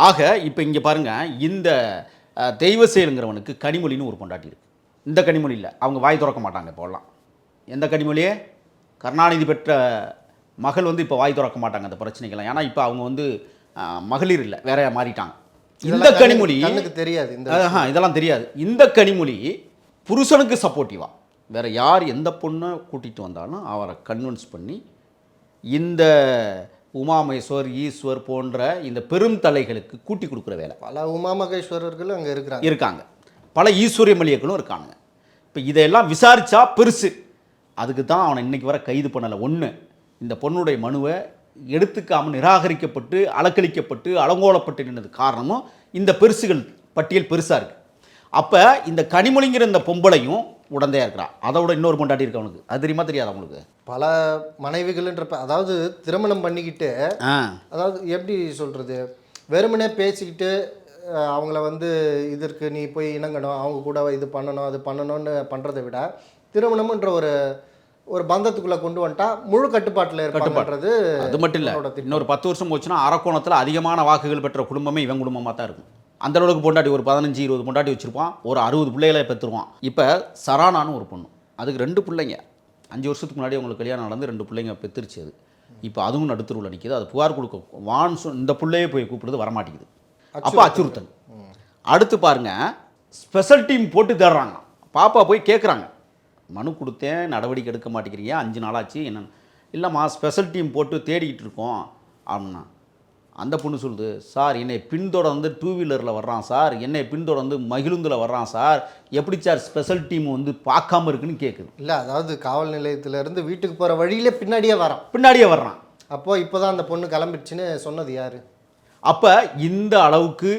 Speaker 1: ஆக இப்போ இங்கே பாருங்கள், இந்த தெய்வ செயலுங்கிறவனுக்கு கனிமொழின்னு ஒரு பொண்டாட்டி இருக்குது. இந்த கனிமொழி இல்லை, அவங்க வாய் திறக்க மாட்டாங்க இப்போலாம். எந்த கனிமொழியே? கருணாநிதி பெற்ற மகள் வந்து இப்போ வாய் திறக்க மாட்டாங்க அந்த பிரச்சனைகள்லாம். ஏன்னா இப்போ அவங்க வந்து மகளிர் இல்லை, வேற மாறிட்டாங்க. இந்த கனிமொழி
Speaker 2: தெரியாது,
Speaker 1: இதெல்லாம் தெரியாது. இந்த கனிமொழி புருஷனுக்கு சப்போர்ட்டிவா, வேற யார் எந்த பொண்ணை கூட்டிகிட்டு வந்தாலும் அவரை கன்வின்ஸ் பண்ணி இந்த உமா மகேஸ்வர், ஈஸ்வர் போன்ற இந்த பெரும் தலைகளுக்கு கூட்டி கொடுக்குற வேலை.
Speaker 2: பல உமா மகேஸ்வரர்கள் அங்கே
Speaker 1: இருக்காங்க, பல ஈஸ்வரிய மலியர்களும் இருக்காங்க. இப்போ இதையெல்லாம் விசாரித்தா பெருசு. அதுக்கு தான் அவனை இன்றைக்கி வர கைது பண்ணலை. ஒன்று, இந்த பொண்ணுடைய மனுவை எடுத்துக்காமல் நிராகரிக்கப்பட்டு அலக்களிக்கப்பட்டு அலங்கோலப்பட்டு நின்றது காரணமும் இந்த பெருசுகள் பட்டியல் பெருசாக இருக்குது. அப்போ இந்த கனிமொழிங்கிற இந்த பொம்பளையும் உடந்தையாக இருக்கிறா. அதை விட இன்னொரு பொண்டாட்டி இருக்கு அவனுக்கு. அது தெரியுமா தெரியாது அவங்களுக்கு?
Speaker 2: பல மனைவிகள்ன்றப்ப, அதாவது திருமணம் பண்ணிக்கிட்டு, அதாவது எப்படி சொல்கிறது, வெறுமனே பேசிக்கிட்டு அவங்கள வந்து இதற்கு நீ போய் இணங்கணும், அவங்க கூட இது பண்ணணும் அது பண்ணணும்னு பண்ணுறதை விட திருமணம்ன்ற ஒரு பந்தத்துக்குள்ளே கொண்டு வந்துட்டா முழு கட்டுப்பாட்டில் ஏற்படுறது.
Speaker 1: அது மட்டும் இல்லை, இன்னொரு 10 வருஷம் போச்சுன்னா அரக்கோணத்தில் அதிகமான வாக்குகள் பெற்ற குடும்பமே இவன் குடும்பமாக தான் இருக்கும். அந்த அளவுக்கு பொண்டாட்டி ஒரு 15-20 பொண்டாட்டி வச்சுருப்பான், ஒரு 60 பிள்ளைகளை பெற்றுருவான். இப்போ சரானான்னு ஒரு பொண்ணு, அதுக்கு 2 பிள்ளைங்க, 5 வருஷத்துக்கு முன்னாடி அவங்களுக்கு கல்யாணம் நடந்து 2 பிள்ளைங்க பெற்றுருச்சு. அது இப்போ அதுவும் நடுத்தருவில் நிற்கிது. அது புகார் கொடுக்க வான்னு இந்த பிள்ளையே போய் கூப்பிடுறது வரமாட்டேங்குது. அப்போ அச்சுறுத்தல். அடுத்து பாருங்க, ஸ்பெஷல் டீம் போட்டு தேடுறாங்க. பாப்பா போய் கேட்குறாங்க, மனு கொடுத்தேன், நடவடிக்கை எடுக்க மாட்டேங்கிறீங்க, 5 நாளாச்சு, என்னென்னு. இல்லைம்மா ஸ்பெஷல் டீம் போட்டு தேடிக்கிட்டு இருக்கோம் அப்படின்னா. அந்த பொண்ணு சொல்லுது, சார் என்னை பின்தொடர்ந்து 2 வீலரில் வர்றான் சார், என்னை பின்தொடர்ந்து மகிழுந்தில் வர்றான் சார், எப்படி சார் ஸ்பெஷல் டீம் வந்து பார்க்காம இருக்குன்னு கேட்குது.
Speaker 2: இல்லை, அதாவது காவல் நிலையத்திலேருந்து வீட்டுக்கு போகிற வழியிலே பின்னாடியே வர்றான். அப்போது இப்போ தான் அந்த பொண்ணு கிளம்பிடுச்சுன்னு சொன்னது யார்?
Speaker 1: அப்போ இந்த அளவுக்கு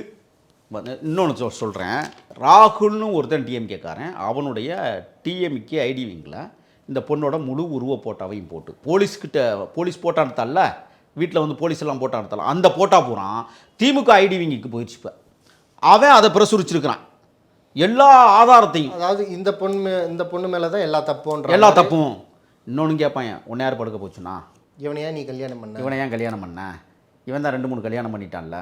Speaker 1: இன்னொன்று சொல்கிறேன், ராகுல்னு ஒருத்தன் டிஎம்கேக்காரன், அவனுடைய டிஎம்கே ஐடி விங்கில் இந்த பொண்ணோட முழு உருவ போட்டாவையும் போட்டு போலீஸ் போட்டான்னு வீட்டில் வந்து போலீஸ் எல்லாம் போட்டான்னு அந்த போட்டா பூரான் திமுக ஐடி விங்கிக்கு போயிடுச்சு. இப்போ அவன் அதை பிரசுரிச்சிருக்கிறான் எல்லா ஆதாரத்தையும்.
Speaker 2: அதாவது இந்த பொண்ணு மேலே தான் எல்லா
Speaker 1: தப்பும். இன்னொன்று கேட்பான், உன்னை யார் படுக்க போச்சுன்னா,
Speaker 2: இவனையா நீ கல்யாணம் பண்ண,
Speaker 1: இவன் தான் 2-3 கல்யாணம் பண்ணிட்டான்ல,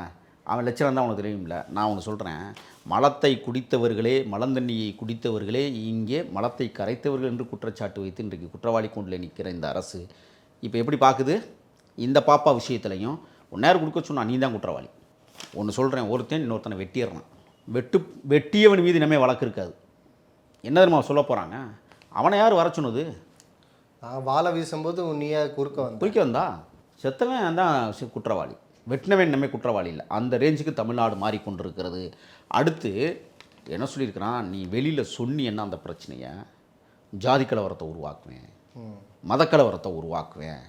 Speaker 1: அவன் லட்சணம் தான் உனக்கு தெரியும்ல. நான் உனக்கு சொல்கிறேன், மலத்தை குடித்தவர்களே, மலந்தண்ணியை குடித்தவர்களே இங்கே மலத்தை கரைத்தவர்கள் என்று குற்றச்சாட்டு வைத்து இன்றைக்கு குற்றவாளி கூண்டில் நிற்கிற இந்த அரசு இப்போ எப்படி பார்க்குது? இந்த பாப்பா விஷயத்துலையும் நேரம் கொடுக்க சொன்னால் நீ தான் குற்றவாளி. ஒன்று சொல்கிறேன், ஒருத்தன் இன்னொருத்தனை வெட்டிடுறான். வெட்டியவன் மீது இனிமேல் வழக்கு இருக்காது. என்ன தெரியுமா சொல்ல போகிறாங்க? அவனை யார் வர சொன்னது?
Speaker 2: வாழை வீசும்போது நீயா குறுக்க
Speaker 1: வந்தா செத்தவன் தான் குற்றவாளி, வெட்டினவன் இனிமேல் குற்றவாளி இல்லை. அந்த ரேஞ்சுக்கு தமிழ்நாடு மாறிக்கொண்டிருக்கிறது. அடுத்து என்ன சொல்லியிருக்கிறான், நீ வெளியில் சொன்னின்னா அந்த பிரச்சனையை ஜாதி கலவரத்தை உருவாக்குவேன், மதக்கலவரத்தை உருவாக்குவேன்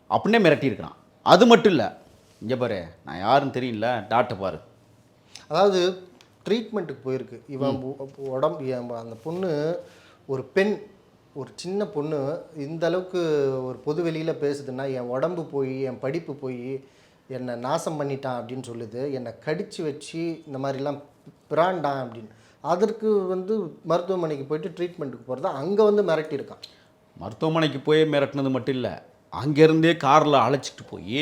Speaker 1: அப்படின்னே மிரட்டியிருக்கிறான். அது மட்டும் இல்லை, இங்கே பாரு நான் யாருன்னு தெரியல, டாக்டர் பாரு.
Speaker 2: அதாவது ட்ரீட்மெண்ட்டுக்கு போயிருக்கு இவன் உடம்பு. அந்த பொண்ணு ஒரு பெண், ஒரு சின்ன பொண்ணு இந்த அளவுக்கு ஒரு பொது வெளியில் பேசுதுன்னா, என் உடம்பு போய் என் படிப்பு போய் என்னை நாசம் பண்ணிட்டான் அப்படின்னு சொல்லுது, என்னை கடித்து வச்சு இந்த மாதிரிலாம் பிராண்டான் அப்படின்னு. அதற்கு வந்து மருத்துவமனைக்கு போயிட்டு ட்ரீட்மெண்ட்டுக்கு போகிறதா அங்கே வந்து மிரட்டியிருக்கான்.
Speaker 1: மருத்துவமனைக்கு போய் மிரட்டினது மட்டும் இல்லை, அங்கேருந்தே காரில் அழைச்சிட்டு போய்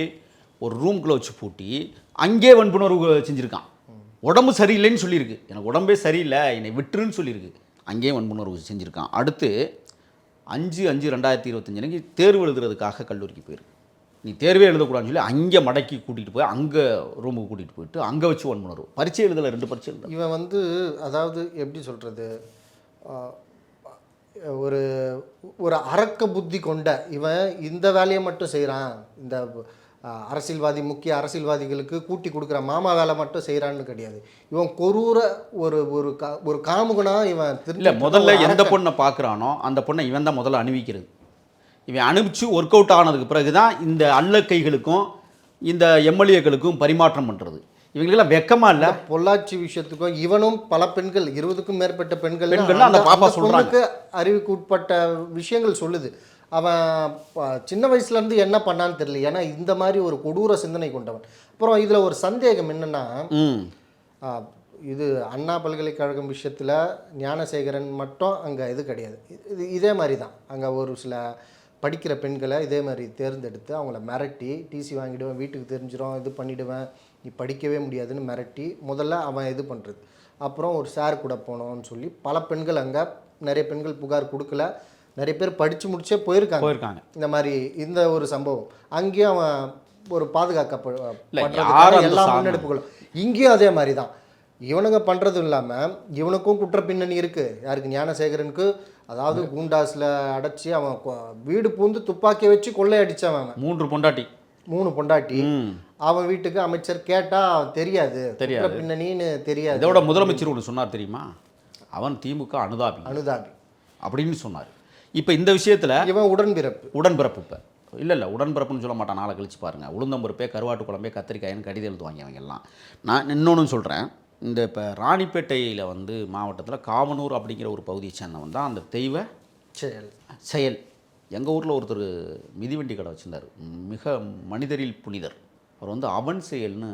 Speaker 1: ஒரு ரூம்குள்ளே வச்சு பூட்டி அங்கே வன்புணர்வு செஞ்சுருக்கான். உடம்பு சரியில்லைன்னு சொல்லியிருக்கு, எனக்கு உடம்பே சரியில்லை என்னை விட்டுருன்னு சொல்லியிருக்கு, அங்கேயே வன்புணர்வு செஞ்சுருக்கான். அடுத்து 5/5/2025 தேர்வு எழுதுறதுக்காக கல்லூரிக்கு போயிருக்கு. நீ தேர்வே எழுதக்கூடாதுன்னு சொல்லி அங்கே மடக்கி கூட்டிகிட்டு போய் அங்கே ரூமுக்கு கூட்டிகிட்டு போயிட்டு அங்கே வச்சு வன்முணர்வு. பரீட்சை எழுதலை, 2 பரீட்சை எழுதலை.
Speaker 2: இவன் வந்து அதாவது எப்படி சொல்கிறது, ஒரு ஒரு அரக்க புத்தி கொண்ட இவன் இந்த வேலையை மட்டும் செய்கிறான், இந்த அரசியல்வாதி முக்கிய அரசியல்வாதிகளுக்கு கூட்டி கொடுக்குற மாமா வேலை மட்டும் செய்கிறான்னு கிடையாது. இவன் கொரூர ஒரு காமுகனா இவன்
Speaker 1: இல்லை. முதல்ல எந்த பொண்ணை பார்க்குறானோ அந்த பொண்ணை இவன் தான் முதல்ல அணிவிக்கிறது. இவன் அனுப்பிச்சு ஒர்க் அவுட் ஆனதுக்கு பிறகு தான் இந்த அல்லக்கைகளுக்கும் இந்த எம்எல்ஏக்களுக்கும் பரிமாற்றம் பண்ணுறது. இவங்களுக்கெல்லாம் வெக்கமா இல்லை?
Speaker 2: பொள்ளாச்சி விஷயத்துக்கும் இவனும் பல பெண்கள் 20க்கும் மேற்பட்ட பெண்கள்
Speaker 1: அந்த பாப்பா சொல்றாங்க,
Speaker 2: அறிவுக்கு உட்பட்ட விஷயங்கள் சொல்லுது. அவன் சின்ன வயசுலேருந்து என்ன பண்ணான்னு தெரியல. ஏன்னா இந்த மாதிரி ஒரு கொடூர சிந்தனை கொண்டவன். அப்புறம் இதில் ஒரு சந்தேகம் என்னென்னா, இது அண்ணா பல்கலைக்கழகம் விஷயத்தில் ஞானசேகரன் மட்டும் அங்கே இது கிடையாது. இதே மாதிரி தான் அங்கே ஒரு சில படிக்கிற பெண்களை இதே மாதிரி தேர்ந்தெடுத்து அவங்கள மிரட்டி டிசி வாங்கிடுவேன், வீட்டுக்கு தெரிஞ்சிடும், இது பண்ணிவிடுவேன், நீ படிக்கவே முடியாதுன்னு மிரட்டி முதல்ல அவன் இது பண்ணுறது. அப்புறம் ஒரு சார் கூட போனோன்னு சொல்லி பல பெண்கள் அங்கே நிறைய பெண்கள் புகார் கொடுக்கல, நிறைய பேர் படித்து முடிச்சே போயிருக்காங்க. இந்த மாதிரி இந்த ஒரு சம்பவம் அங்கேயும் அவன் ஒரு பாதுகாக்கப்படுற எல்லா முன்னெடுப்புகளும் இங்கேயும் அதே மாதிரி தான். இவனுங்க பண்ணுறதும் இல்லாமல் இவனுக்கும் குற்ற பின்னணி இருக்குது. யாருக்கு? ஞானசேகரனுக்கு. அதாவது கூண்டாஸில் அடைச்சி அவன் வீடு பூந்து துப்பாக்கியை வச்சு கொள்ளையடிச்சவன். 3 பொண்டாட்டி. அவன் வீட்டுக்கு அமைச்சர் கேட்டால் தெரியாது பின்னணின்னு தெரியாது.
Speaker 1: இதோட முதலமைச்சர் ஒன்று சொன்னார் தெரியுமா? அவன் திமுக அனுதாபி அப்படின்னு சொன்னார். இப்போ இந்த விஷயத்தில்
Speaker 2: இவன் உடன்பிறப்பு
Speaker 1: இப்போ இல்லை உடன்பிறப்புன்னு சொல்ல மாட்டான். நாளை கழிச்சு பாருங்கள், உளுந்தம்பருப்பே கருவாட்டு குழம்பே கத்திரிக்காயின்னு கடிதம் எழுதுவாங்க அவங்க எல்லாம். நான் இன்னொன்று சொல்கிறேன். இந்த இப்போ ராணிப்பேட்டையில் வந்து மாவட்டத்தில் காவனூர் அப்படிங்கிற ஒரு பகுதியை சேர்ந்தவன் தான் அந்த தெய்வ செயல். எங்கள் ஊரில் ஒருத்தர் மிதிவண்டி கடை வச்சுருந்தார், மிக மனிதரில் புனிதர். அவர் வந்து அவன் செயல்னு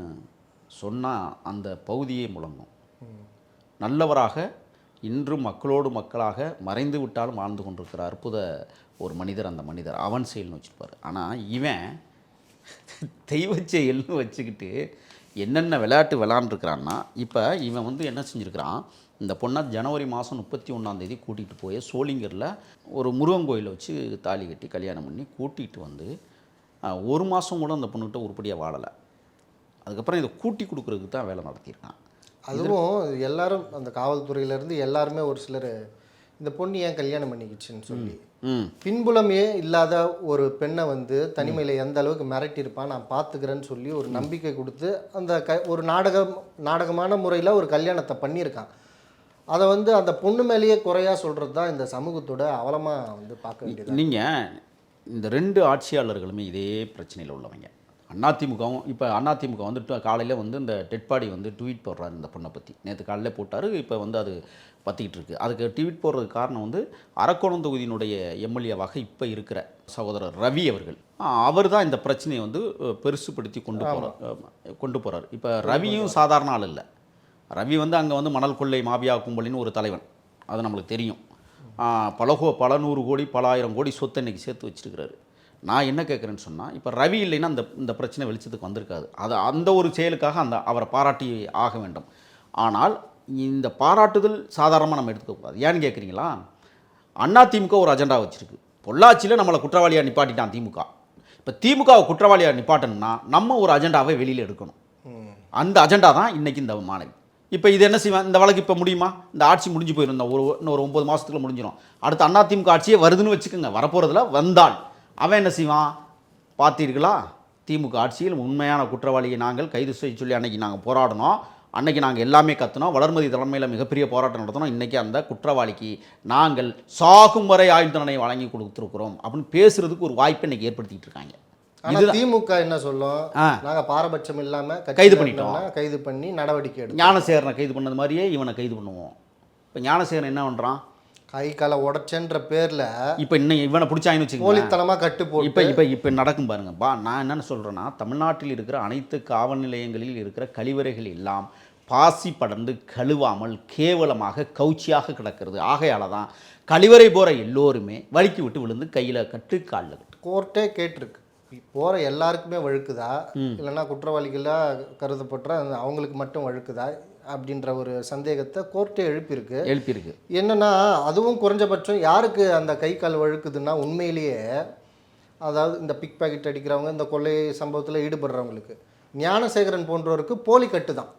Speaker 1: சொன்னால் அந்த பகுதியே முழங்கும். நல்லவராக இன்றும் மக்களோடு மக்களாக மறைந்து விட்டாலும் வாழ்ந்து கொண்டிருக்கிற அற்புத ஒரு மனிதர். அந்த மனிதர் அவன் செயல்னு வச்சுருப்பார். ஆனால் இவன் தெய்வ செயல்னு வச்சுக்கிட்டு என்னென்ன விளையாட்டு விளாண்டுருக்கிறான்னா, இப்போ இவன் வந்து என்ன செஞ்சுருக்கிறான், இந்த பொண்ணை ஜனவரி மாதம் 31ஆம் தேதி கூட்டிகிட்டு போய் சோளிங்கரில் ஒரு முருகன் கோயிலை வச்சு தாலி கட்டி கல்யாணம் பண்ணி கூட்டிகிட்டு வந்து 1 மாதம் கூட அந்த பொண்ணுக்கிட்ட உருப்படியாக வாழலை. அதுக்கப்புறம் இதை கூட்டி கொடுக்குறதுக்கு தான் வேலை நடத்தியிருக்கான்.
Speaker 2: அதுவும் எல்லாரும் அந்த காவல்துறையிலேருந்து எல்லாருமே ஒரு சிலர் இந்த பொண்ணு ஏன் கல்யாணம் பண்ணிக்கிச்சுன்னு சொல்லி பின்புலமே இல்லாத ஒரு பெண்ணை வந்து தனிமையில் எந்த அளவுக்கு மிரட்டியிருப்பான் நான் பார்த்துக்கிறேன்னு சொல்லி ஒரு நம்பிக்கை கொடுத்து அந்த ஒரு நாடகமான முறையில் ஒரு கல்யாணத்தை பண்ணியிருக்கான். அதை வந்து அந்த பொண்ணு மேலேயே குறையாக சொல்கிறது தான் இந்த சமூகத்தோட அவலமாக வந்து பார்க்க வேண்டியது.
Speaker 1: நீங்கள் இந்த 2 ஆட்சியாளர்களுமே இதே பிரச்சனையில் உள்ளவங்க. அதிமுகவும் இப்போ அதிமுக வந்து காலையில் வந்து இந்த டெட் பாடி வந்து ட்வீட் போடுறாரு இந்த பொண்ணை பற்றி. நேற்று காலையில் போட்டார், இப்போ வந்து அது பற்றிக்கிட்டு இருக்குது. அதுக்கு ட்வீட் போடுறதுக்கு காரணம் வந்து அரக்கோணம் தொகுதியினுடைய எம்எல்ஏவாக இப்போ இருக்கிற சகோதரர் ரவி அவர்கள். அவர் தான் இந்த பிரச்சனையை வந்து பெருசுப்படுத்தி கொண்டு போகிறார். இப்போ ரவியும் சாதாரண ஆள் இல்லை. ரவி வந்து அங்கே வந்து மணல் கொள்ளை மாபியா கும்பலின்னு ஒரு தலைவன், அது நம்மளுக்கு தெரியும். பல 100 கோடி பல 1000 கோடி சொத்தை இன்றைக்கி சேர்த்து வச்சுருக்கிறாரு. நான் என்ன கேட்குறேன்னு சொன்னால், இப்போ ரவி இல்லைன்னா இந்த பிரச்சனை வெளிச்சத்துக்கு வந்திருக்காது. அது அந்த ஒரு செயலுக்காக அவரை பாராட்டி ஆக வேண்டும். ஆனால் இந்த பாராட்டுதல் சாதாரணமாக நம்ம எடுத்துக்கக்கூடாது. ஏன்னு கேட்குறீங்களா? அதிமுக ஒரு அஜெண்டா வச்சுருக்கு. பொள்ளாச்சியில் நம்மளை குற்றவாளியாக நிப்பாட்டிட்டான் திமுக. இப்போ திமுகவை குற்றவாளியாக நிப்பாட்டணும்னா நம்ம ஒரு அஜெண்டாவை வெளியில் எடுக்கணும். அந்த அஜெண்டா தான் இன்றைக்கி இந்த மாணவி. இப்போ இது என்ன செய்வான்? இந்த வழக்கு இப்போ முடியுமா? இந்த ஆட்சி முடிஞ்சு போயிடும். இன்னொரு 9 மாதத்துக்குள்ள முடிஞ்சிடும். அடுத்து அதிமுக ஆட்சியே வருதுன்னு வச்சுக்கோங்க. வரப்போகிறதுல வந்தால் அவன் என்ன செய்வான்? பார்த்தீர்களா, திமுக ஆட்சியில் உண்மையான குற்றவாளியை நாங்கள் கைது செய்ய சொல்லி அன்றைக்கி நாங்கள் போராடினோம், அன்றைக்கி நாங்கள் எல்லாமே கற்றுனோம், வளர்மதி தலைமையில் மிகப்பெரிய போராட்டம் நடத்தினோம், இன்றைக்கி அந்த குற்றவாளிக்கு நாங்கள் சாகும் வரை ஆயுள் தண்டனை வழங்கி கொடுத்துருக்குறோம் அப்படின்னு பேசுகிறதுக்கு ஒரு வாய்ப்பை இன்றைக்கி ஏற்படுத்திகிட்டு இருக்காங்க.
Speaker 2: திமுக என்ன சொல்லும்? நாங்கள் பாரபட்சம் இல்லாமல் கைது பண்ணி நடவடிக்கை எடுத்து
Speaker 1: ஞானசேகரனை கைது பண்ணது மாதிரியே இவனை கைது பண்ணுவோம். இப்போ ஞானசேகரன் என்ன பண்ணுறான்?
Speaker 2: கை காலை உடச்சன்ற பேரில்
Speaker 1: இப்போ இன்னும் இவனை பிடிச்சாங்கன்னு வச்சுக்கோங்க,
Speaker 2: போலித்தனமாக கட்டு போட்டு
Speaker 1: இப்போ நடக்கும் பாருங்க. நான் என்னென்னு சொல்கிறேன்னா, தமிழ்நாட்டில் இருக்கிற அனைத்து காவல் நிலையங்களில் இருக்கிற கழிவறைகள் எல்லாம் பாசி படர்ந்து கழுவாமல் கேவலமாக கவுச்சியாக கிடக்கிறது. ஆகையால் தான் கழிவறை போகிற எல்லோருமே வலிக்கி விட்டு விழுந்து கையில் கட்டு காலில் கட்டு.
Speaker 2: கோர்ட்டே கேட்டிருக்கு, போகிற எல்லாருக்குமே வழுக்குதா இல்லைன்னா குற்றவாளிகளாக கருதப்படுற அவங்களுக்கு மட்டும் வழுக்குதா அப்படின்ற ஒரு சந்தேகத்தை கோர்ட்டே எழுப்பியிருக்கு. என்னன்னா அதுவும் குறைஞ்சபட்சம் யாருக்கு அந்த கை கால் வழுக்குதுன்னா உண்மையிலேயே அதாவது இந்த பிக் பாக்கெட் அடிக்கிறவங்க, இந்த கொள்ளை சம்பவத்தில் ஈடுபடுறவங்களுக்கு. ஞானசேகரன் போன்றவருக்கு போலி கட்டு தான்.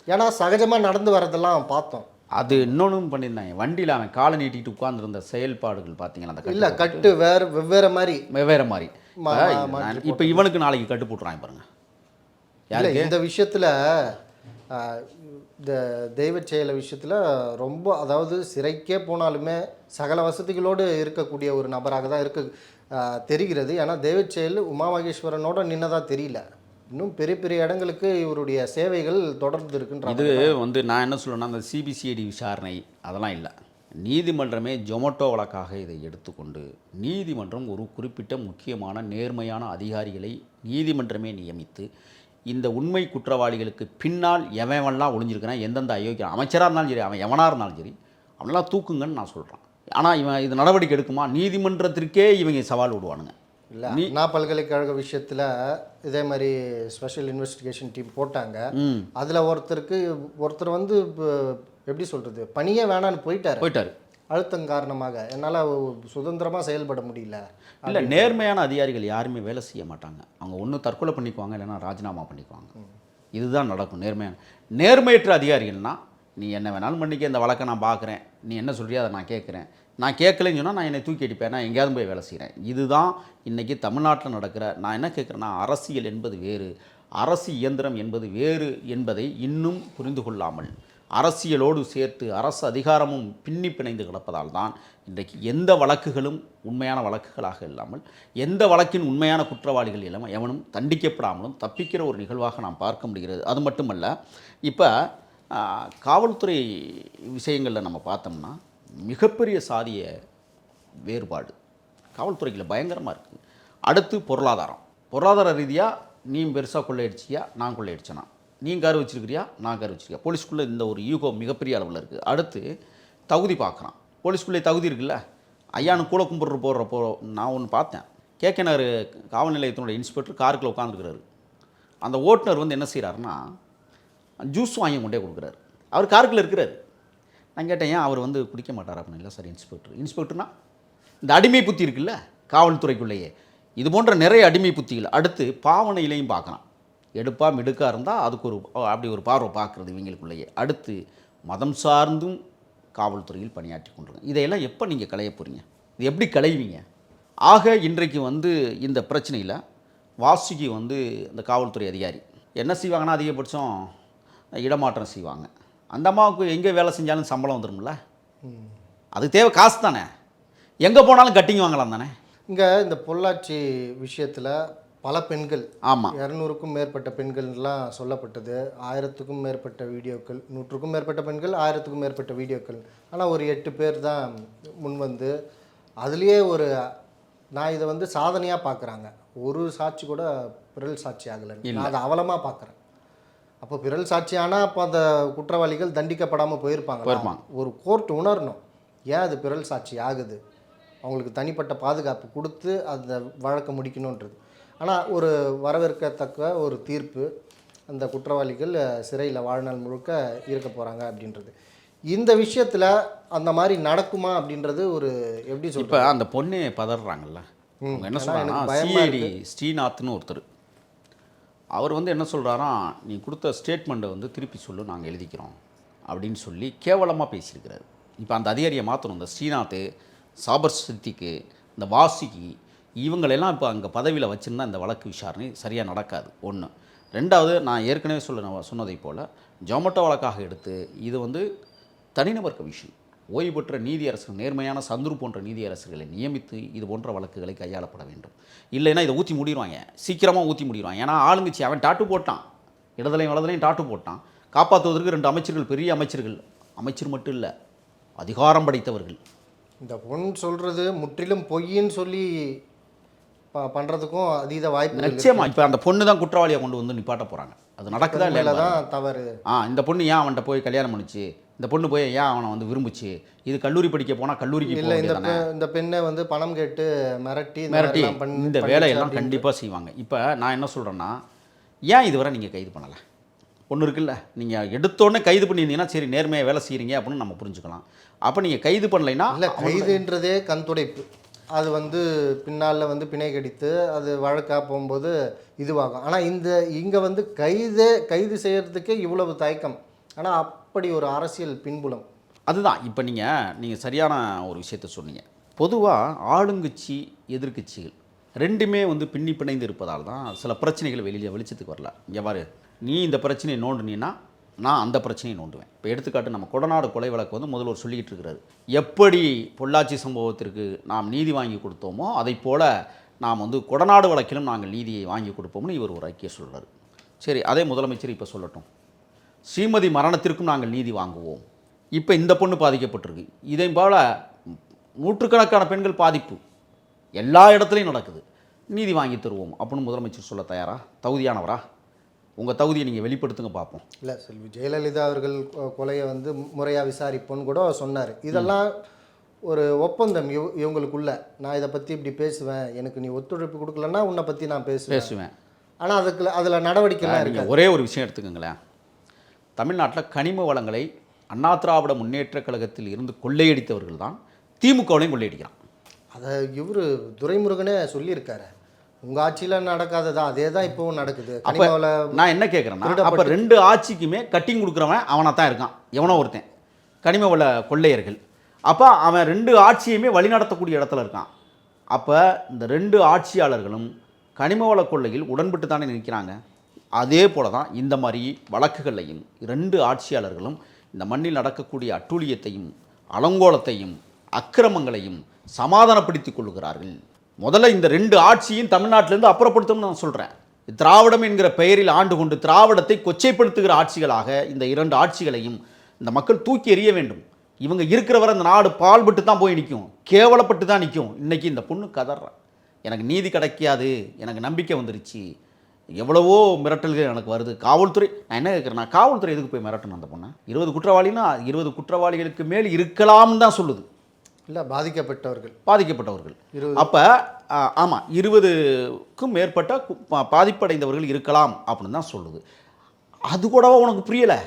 Speaker 2: ஏன்னா சகஜமாக நடந்து வரதெல்லாம் பார்த்தோம்.
Speaker 1: அது இன்னொன்றும் பண்ணியிருந்தாங்க, வண்டியில் அவன் காலை நீட்டிட்டு உட்கார்ந்துருந்த செயல்பாடுகள் பார்த்தீங்கன்னா அந்த
Speaker 2: இல்லை கட்டு வெவ்வேறு மாதிரி
Speaker 1: வெவ்வேறு மாதிரி. இப்போ இவனுக்கு நாளைக்கு கட்டு போட்டுறாங்க பாருங்க.
Speaker 2: இல்லை இந்த விஷயத்தில் இந்த தெய்வ செயல விஷயத்தில் ரொம்ப, அதாவது சிறைக்கே போனாலுமே சகல வசதிகளோடு இருக்கக்கூடிய ஒரு நபராக தான் தெரிகிறது. ஏன்னா தெய்வ செயல் உமா மகேஸ்வரனோட நின்னதாக தெரியல. இன்னும் பெரிய பெரிய இடங்களுக்கு இவருடைய சேவைகள் தொடர்ந்து இருக்குன்ற.
Speaker 1: இது வந்து நான் என்ன சொல்லுவேன்னா, அந்த சிபிசிஐடி விசாரணை அதெல்லாம் இல்லை. நீதிமன்றமே ஜொமேட்டோ வழக்காக இதை எடுத்துக்கொண்டு நீதிமன்றம் ஒரு குறிப்பிட்ட முக்கியமான நேர்மையான அதிகாரிகளை நீதிமன்றமே நியமித்து இந்த உண்மை குற்றவாளிகளுக்கு பின்னால் எவன்லாம் ஒளிஞ்சிருக்கிறான், எந்தெந்த அயோக்கிய அமைச்சராக இருந்தாலும் சரி, அவன் எவனாக இருந்தாலும் சரி, அவனெல்லாம் தூக்குங்கன்னு நான் சொல்கிறேன். ஆனால் இவன் இது நடவடிக்கை எடுக்குமா? நீதிமன்றத்திற்கே இவங்க சவால் விடுவானுங்க.
Speaker 2: இல்லை அண்ணா பல்கலைக்கழக விஷயத்தில் இதே மாதிரி ஸ்பெஷல் இன்வெஸ்டிகேஷன் டீம் போட்டாங்க. அதில் ஒருத்தர் வந்து எப்படி சொல்கிறது, பணியே வேணான்னு போயிட்டார். அழுத்தம் காரணமாக என்னால் சுதந்திரமாக செயல்பட முடியல.
Speaker 1: இல்லை, நேர்மையான அதிகாரிகள் யாருமே வேலை செய்ய மாட்டாங்க. அவங்க ஒன்று தற்கொலை பண்ணிக்குவாங்க, இல்லைன்னா ராஜினாமா பண்ணிக்குவாங்க. இதுதான் நடக்கும். நேர்மையற்ற அதிகாரிகள்னால் நீ என்ன வேணாலும் பண்ணிக்க, இந்த வழக்கை நான் பார்க்குறேன், நீ என்ன சொல்றியோ அதை நான் கேட்குறேன், நான் கேட்கலன்னு சொன்னால் நான் என்னை தூக்கி அடிப்பேன், நான் எங்கேயாவது போய் வேலை செய்கிறேன். இதுதான் இன்றைக்கி தமிழ்நாட்டில் நடக்கிற. நான் என்ன கேட்குறேன்னா, அரசியல் என்பது வேறு, அரசு இயந்திரம் என்பது வேறு என்பதை இன்னும் புரிந்து கொள்ளாமல் அரசியலோடு சேர்த்து அரசு அதிகாரமும் பின்னி பிணைந்து கிடப்பதால் தான் இன்றைக்கு எந்த வழக்குகளும் உண்மையான வழக்குகளாக இல்லாமல், எந்த வழக்கின் உண்மையான குற்றவாளிகள் இல்லாமல் எவனும் தண்டிக்கப்படாமலும் தப்பிக்கிற ஒரு நிகழ்வாக நாம் பார்க்க முடிகிறது. அது மட்டுமல்ல, இப்போ காவல்துறை விஷயங்களில் நம்ம பார்த்தோம்னா மிகப்பெரிய சாதிய வேறுபாடு காவல்துறையில் பயங்கரமாக இருக்குது. அடுத்து பொருளாதார ரீதியாக நீ பெருசாக கொள்ளையடிச்சியா, நான் கொள்ளையடிச்சேனா, நீ கார் வச்சிருக்கிறியா, நான் கார் வச்சிருக்கியா, போலீஸ்குள்ளே இந்த ஒரு யூகோ மிகப்பெரிய அளவில் இருக்குது. அடுத்து தகுதி பார்க்குறான். போலீஸ்குள்ளே தகுதி இருக்குல்ல, ஐயானு கூட கும்பிட்ற போடுறப்போ நான் ஒன்று பார்த்தேன். கேகே நகர் காவல் நிலையத்தினுடைய இன்ஸ்பெக்டர் காருக்குள்ளே உட்காந்துருக்கிறாரு. அந்த ஓட்டுநர் வந்து என்ன செய்கிறாருன்னா, ஜூஸ் வாங்கி கொண்டே கொடுக்குறாரு. அவர் காருக்குள்ளே இருக்கிறார். நான் கேட்டேன், ஏன் அவர் வந்து குடிக்க மாட்டார் அப்படின்னு. இல்லை சார், இன்ஸ்பெக்டர்னா இந்த அடிமை புத்தி இருக்குல்ல காவல்துறைக்குள்ளேயே, இது போன்ற நிறைய அடிமை புத்திகள். அடுத்து பாவனையிலையும் பார்க்குறான். எடுப்பாக மிடுக்காக இருந்தால் அதுக்கு அப்படி ஒரு பார்வை பார்க்குறது இவங்களுக்குள்ளேயே. அடுத்து மதம் சார்ந்தும் காவல்துறையில் பணியாற்றி கொண்டிருக்கோம். இதையெல்லாம் எப்போ நீங்கள் களைய போகிறீங்க? இது எப்படி களைவீங்க? ஆக இன்றைக்கு வந்து இந்த பிரச்சனையில் வாசுகி வந்து இந்த காவல்துறை அதிகாரி என்ன செய்வாங்கன்னா, அதிகபட்சம் இடமாற்றம் செய்வாங்க. அந்த அம்மாவுக்கு எங்கே வேலை செஞ்சாலும் சம்பளம் வந்துடும்ல, அதுக்கு தேவை காசு தானே. எங்கே போனாலும் கட்டிங் வாங்கலாம் தானே.
Speaker 2: இங்கே இந்த பொள்ளாச்சி விஷயத்தில் பல பெண்கள்,
Speaker 1: ஆமாம்,
Speaker 2: 200க்கும் மேற்பட்ட பெண்கள்லாம் சொல்லப்பட்டது. 1000க்கும் மேற்பட்ட வீடியோக்கள், 100க்கும் மேற்பட்ட பெண்கள், 1000க்கும் மேற்பட்ட வீடியோக்கள். ஆனால் ஒரு 8 பேர் தான் முன் வந்து அதுலேயே நான் இதை வந்து சாதனையாக பார்க்குறாங்க. ஒரு சாட்சி கூட பிறல் சாட்சி ஆகலை. நான் அதை அவலமாக பார்க்குறேன். அப்போ பிறல் சாட்சி ஆனால் அப்போ அந்த குற்றவாளிகள் தண்டிக்கப்படாமல் போயிருப்பாங்க. ஒரு கோர்ட் உணரணும் ஏன் அது பிறல் சாட்சி ஆகுது, அவங்களுக்கு தனிப்பட்ட பாதுகாப்பு கொடுத்து அந்த வழக்கை முடிக்கணுன்றது. ஆனால் ஒரு வரவேற்கத்தக்க ஒரு தீர்ப்பு, அந்த குற்றவாளிகள் சிறையில் வாழ்நாள் முழுக்க இருக்க போகிறாங்க அப்படின்றது. இந்த விஷயத்தில் அந்த மாதிரி நடக்குமா அப்படின்றது ஒரு எப்படி சொல்ல.
Speaker 1: இப்போ அந்த பொண்ணே பதறாங்கல்ல, அவங்க என்ன சொல்கிறாங்கன்னா, சிஐடி ஸ்ரீநாத்னு ஒருத்தர், அவர் வந்து என்ன சொல்கிறாராம், நீ கொடுத்த ஸ்டேட்மெண்ட்டை வந்து திருப்பி சொல்லு, நாங்கள் எழுதிக்கிறோம் அப்படின்னு சொல்லி கேவலமாக பேசியிருக்கிறாரு. இப்போ அந்த அதிகாரியை மாற்றணும். இந்த ஸ்ரீநாத், சாபர் சித்திக்கு, இந்த வாசுகி, இவங்களெல்லாம் இப்போ அங்கே பதவியில் வச்சுருந்தா இந்த வழக்கு விசாரணை சரியாக நடக்காது. ஒன்று. ரெண்டாவது, நான் ஏற்கனவே சொன்னதை போல் ஜொமேட்டோ வழக்காக எடுத்து இது வந்து தனிநபர் கமிஷன், ஓய்வு பெற்ற நீதியரசர், நேர்மையான சந்துரு போன்ற நீதியரசர்களை நியமித்து இது போன்ற வழக்குகளை கையாளப்பட வேண்டும். இல்லைன்னா இதை ஊற்றி முடிடுவாங்க, சீக்கிரமாக ஊற்றி முடிடுவாங்க. ஏன்னா ஆளுங்கட்சி அவன் டாட்டு போட்டான், இடதுலையும் வலதுலையும் டாட்டு போட்டான். காப்பாற்றுவதற்கு 2 அமைச்சர்கள், பெரிய அமைச்சர்கள், அமைச்சர் மட்டும் இல்லை, அதிகாரம் படைத்தவர்கள்.
Speaker 2: இந்த பொன் சொல்கிறது முற்றிலும் பொய்ன்னு சொல்லி பண்ணுறதுக்கும் அதீத வாய்ப்பு
Speaker 1: நிச்சயமா. இப்போ அந்த பொண்ணு தான் குற்றவாளியை கொண்டு வந்து நிப்பாட்ட போகிறாங்க. அது நடக்குதா இல்லை
Speaker 2: தான் தவறு.
Speaker 1: இந்த பொண்ணு ஏன் அவன்கிட்ட போய் கல்யாணம் பண்ணிச்சு, இந்த பொண்ணு போய் ஏன் அவனை வந்து விரும்புச்சு, இது கல்லூரி படிக்க போனால் கல்லூரிக்கு
Speaker 2: இல்லை, இந்த பெண்ணை வந்து பணம் கேட்டு மிரட்டி
Speaker 1: இந்த வேலையெல்லாம் கண்டிப்பாக செய்வாங்க. இப்போ நான் என்ன சொல்கிறேன்னா, ஏன் இதுவரை நீங்கள் கைது பண்ணலை? ஒன்று இருக்குல்ல, நீங்கள் எடுத்தோடனே கைது பண்ணியிருந்தீங்கன்னா சரி, நேர்மையாக வேலை செய்கிறீங்க அப்படின்னு நம்ம புரிஞ்சுக்கலாம். அப்போ நீங்கள் கைது பண்ணலைன்னா
Speaker 2: இல்லை, கைதுன்றதே கண் துடைப்பு. அது வந்து பின்னால் வந்து பிணை கடித்து அது வழக்காக போகும்போது இதுவாகும். ஆனால் இங்கே வந்து கைது செய்கிறதுக்கே இவ்வளவு தயக்கம். ஆனால் அப்படி ஒரு அரசியல் பின்புலம்.
Speaker 1: அதுதான் இப்போ நீங்கள் சரியான ஒரு விஷயத்த சொன்னீங்க. பொதுவாக ஆளுங்கட்சி எதிர்க்கட்சிகள் ரெண்டுமே வந்து பின்னி பிணைந்து இருப்பதால் தான் சில பிரச்சனைகள் வெளிச்சத்துக்கு வரல. இங்கே பாரு, நீ இந்த பிரச்சனையை நோண்டுனீன்னா நான் அந்த பிரச்சனையை நோண்டுவேன். இப்போ எடுத்துக்காட்டு நம்ம கொடநாடு கொலை வழக்கு வந்து முதல்வர் சொல்லிக்கிட்டு இருக்கிறாரு. எப்படி பொள்ளாச்சி சம்பவத்திற்கு நாம் நீதி வாங்கி கொடுத்தோமோ அதை போல் நாம் வந்து கொடநாடு வழக்கிலும் நாங்கள் நீதியை வாங்கி கொடுப்போம்னு இவர் ஒரு அறிக்கையை சொல்கிறார். சரி, அதே முதலமைச்சர் இப்போ சொல்லட்டும், ஸ்ரீமதி மரணத்திற்கும் நாங்கள் நீதி வாங்குவோம். இப்போ இந்த பொண்ணு பாதிக்கப்பட்டிருக்கு, இதை போல் நூற்றுக்கணக்கான பெண்கள் பாதிப்பு எல்லா இடத்துலையும் நடக்குது, நீதி வாங்கி தருவோம் அப்படின்னு முதலமைச்சர் சொல்ல தயாரா? தகுதியானவரா? உங்கள் தகுதியை நீங்கள் வெளிப்படுத்துங்க பார்ப்போம்.
Speaker 2: இல்லை, செல்வி ஜெயலலிதா அவர்கள் கொலையை வந்து முறையாக விசாரிப்போன்னு கூட சொன்னார். இதெல்லாம் ஒரு ஒப்பந்தம் இவங்களுக்குள்ள. நான் இதை பற்றி இப்படி பேசுவேன், எனக்கு நீ ஒத்துழைப்பு கொடுக்கலன்னா உன்னை பற்றி நான் பேசுவேன். ஆனால் அதில் நடவடிக்கைலாம் இருக்கு.
Speaker 1: ஒரே ஒரு விஷயம் எடுத்துக்கோங்களேன். தமிழ்நாட்டில் கனிம வளங்களை அண்ணா திராவிட முன்னேற்ற கழகத்தில் இருந்து கொள்ளையடித்தவர்கள் தான் திமுகவிலையும் கொள்ளையடிக்கிறான்.
Speaker 2: அதை இவர் துரைமுருகனே சொல்லியிருக்காரு. உங்கள் ஆட்சியில் நடக்காததா அதே தான் இப்போவும் நடக்குது.
Speaker 1: அப்போ நான் என்ன கேட்குறேன்னா, அப்போ ரெண்டு ஆட்சிக்குமே கட்டிங் கொடுக்குறவன் அவனாக தான் இருக்கான், எவனோ ஒருத்தன் கனிம வள கொள்ளையர்கள். அப்போ அவன் ரெண்டு ஆட்சியுமே வழிநடத்தக்கூடிய இடத்துல இருக்கான். அப்போ இந்த ரெண்டு ஆட்சியாளர்களும் கனிம வள கொள்ளையில் உடன்பட்டு தானே நிற்கிறாங்க. அதே போல தான் இந்த மாதிரி வழக்குகளையும் ரெண்டு ஆட்சியாளர்களும் இந்த மண்ணில் நடக்கக்கூடிய அட்டூழியத்தையும் அலங்கோலத்தையும் அக்கிரமங்களையும் சமாதானப்படுத்திக் கொள்கிறார்கள். முதல்ல இந்த ரெண்டு ஆட்சியும் தமிழ்நாட்டிலேருந்து அப்புறப்படுத்தணும்னு நான் சொல்கிறேன். திராவிடம் என்கிற பெயரில் ஆண்டு கொண்டு திராவிடத்தை கொச்சைப்படுத்துகிற ஆட்சிகளாக இந்த இரண்டு ஆட்சிகளையும் இந்த மக்கள் தூக்கி எறிய வேண்டும். இவங்க இருக்கிறவரை அந்த நாடு பால்பட்டு தான் போய் நிற்கும், கேவலப்பட்டு தான் நிற்கும். இன்றைக்கி இந்த பொண்ணு கதறா, எனக்கு நீதி கிடைக்காது, எனக்கு நம்பிக்கை வந்துருச்சு, எவ்வளவோ மிரட்டல்கள் எனக்கு வருது. காவல்துறை, நான் என்ன கேட்குறேன்னா, காவல்துறை எதுக்கு போய் மிரட்டணும் அந்த பொண்ணை? 20 குற்றவாளினா 20 குற்றவாளிகளுக்கு மேல் இருக்கலாம்னு தான் சொல்லுது.
Speaker 2: இல்லை, பாதிக்கப்பட்டவர்கள்
Speaker 1: அப்போ ஆமாம், 20க்கும் மேற்பட்ட பாதிப்படைந்தவர்கள் இருக்கலாம் அப்படின்னு தான் சொல்லுது. அது கூடவா உனக்கு புரியலை?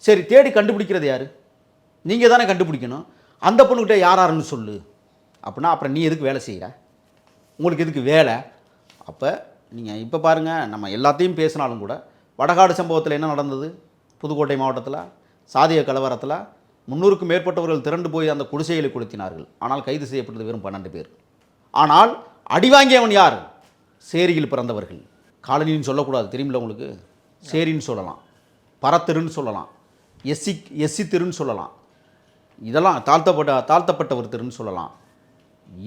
Speaker 1: சரி, தேடி கண்டுபிடிக்கிறது யார்? நீங்கள் தானே கண்டுபிடிக்கணும். அந்த பொண்ணுக்கிட்ட யாருன்னு சொல்லு அப்படின்னா அப்புறம் நீ எதுக்கு வேலை செய்கிற? உங்களுக்கு எதுக்கு வேலை? அப்போ நீங்கள் இப்போ பாருங்கள், நம்ம எல்லாத்தையும் பேசினாலும் கூட வடகாடு சம்பவத்தில் என்ன நடந்தது? புதுக்கோட்டை மாவட்டத்தில் சாதிய கலவரத்தில் 300க்கும் மேற்பட்டவர்கள் திரண்டு போய் அந்த குடிசைகளை கொளுத்தினார்கள். ஆனால் கைது செய்யப்பட்டது வெறும் 12 பேர். ஆனால் அடிவாங்கியவன் யார்? சேரியில் பிறந்தவர்கள். காலனின்னு சொல்லக்கூடாது, தெரியுமில்ல உங்களுக்கு? சேரின்னு சொல்லலாம், பரத்தெருன்னு சொல்லலாம், எஸ்சி தெருன்னு சொல்லலாம், இதெல்லாம் தாழ்த்தப்பட்டவர் தெருன்னு சொல்லலாம்.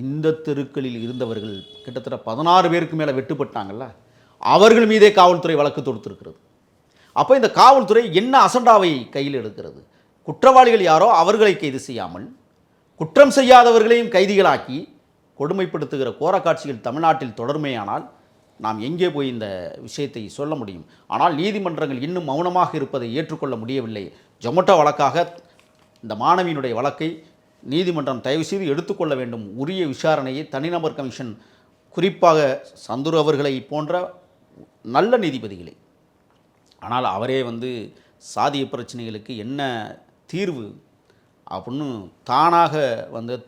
Speaker 1: இந்த தெருக்களில் இருந்தவர்கள் கிட்டத்தட்ட 16 பேருக்கு மேலே வெட்டுப்பட்டாங்கல்ல, அவர்கள் மீதே காவல்துறை வழக்கு தொடுத்திருக்கிறது. அப்போ இந்த காவல்துறை என்ன அசண்டாவை கையில் எடுக்கிறது? குற்றவாளிகள் யாரோ அவர்களை கைது செய்யாமல் குற்றம் செய்யாதவர்களையும் கைதிகளாக்கி கொடுமைப்படுத்துகிற கோர காட்சிகள் தமிழ்நாட்டில் தொடர்மையானால் நாம் எங்கே போய் இந்த விஷயத்தை சொல்ல முடியும்? ஆனால் நீதிமன்றங்கள் இன்னும் மௌனமாக இருப்பதை ஏற்றுக்கொள்ள முடியவில்லை. ஜொமேட்டோ வழக்காக இந்த மாணவியினுடைய வழக்கை நீதிமன்றம் தயவுசெய்து எடுத்துக்கொள்ள வேண்டும். உரிய விசாரணையை தனிநபர் கமிஷன், குறிப்பாக சந்துரு அவர்களை போன்ற நல்ல நீதிபதிகளை. ஆனால் அவரே வந்து சாதிய பிரச்சனைகளுக்கு என்ன தீர்வு அப்படின்னு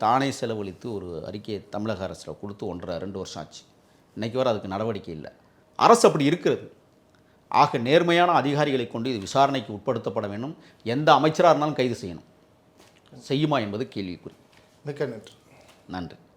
Speaker 1: தானே செலவழித்து ஒரு அறிக்கையை தமிழக அரசில் கொடுத்து 1.5-2 வருஷம் ஆச்சு. இன்றைக்கி வர அதுக்கு நடவடிக்கை இல்லை. அரசு அப்படி இருக்கிறது. ஆக நேர்மையான அதிகாரிகளை கொண்டு இது விசாரணைக்கு உட்படுத்தப்பட வேண்டும். எந்த அமைச்சராக இருந்தாலும் கைது செய்யணும். செய்யுமா என்பது கேள்விக்குறி.
Speaker 2: மிக்க நன்றி.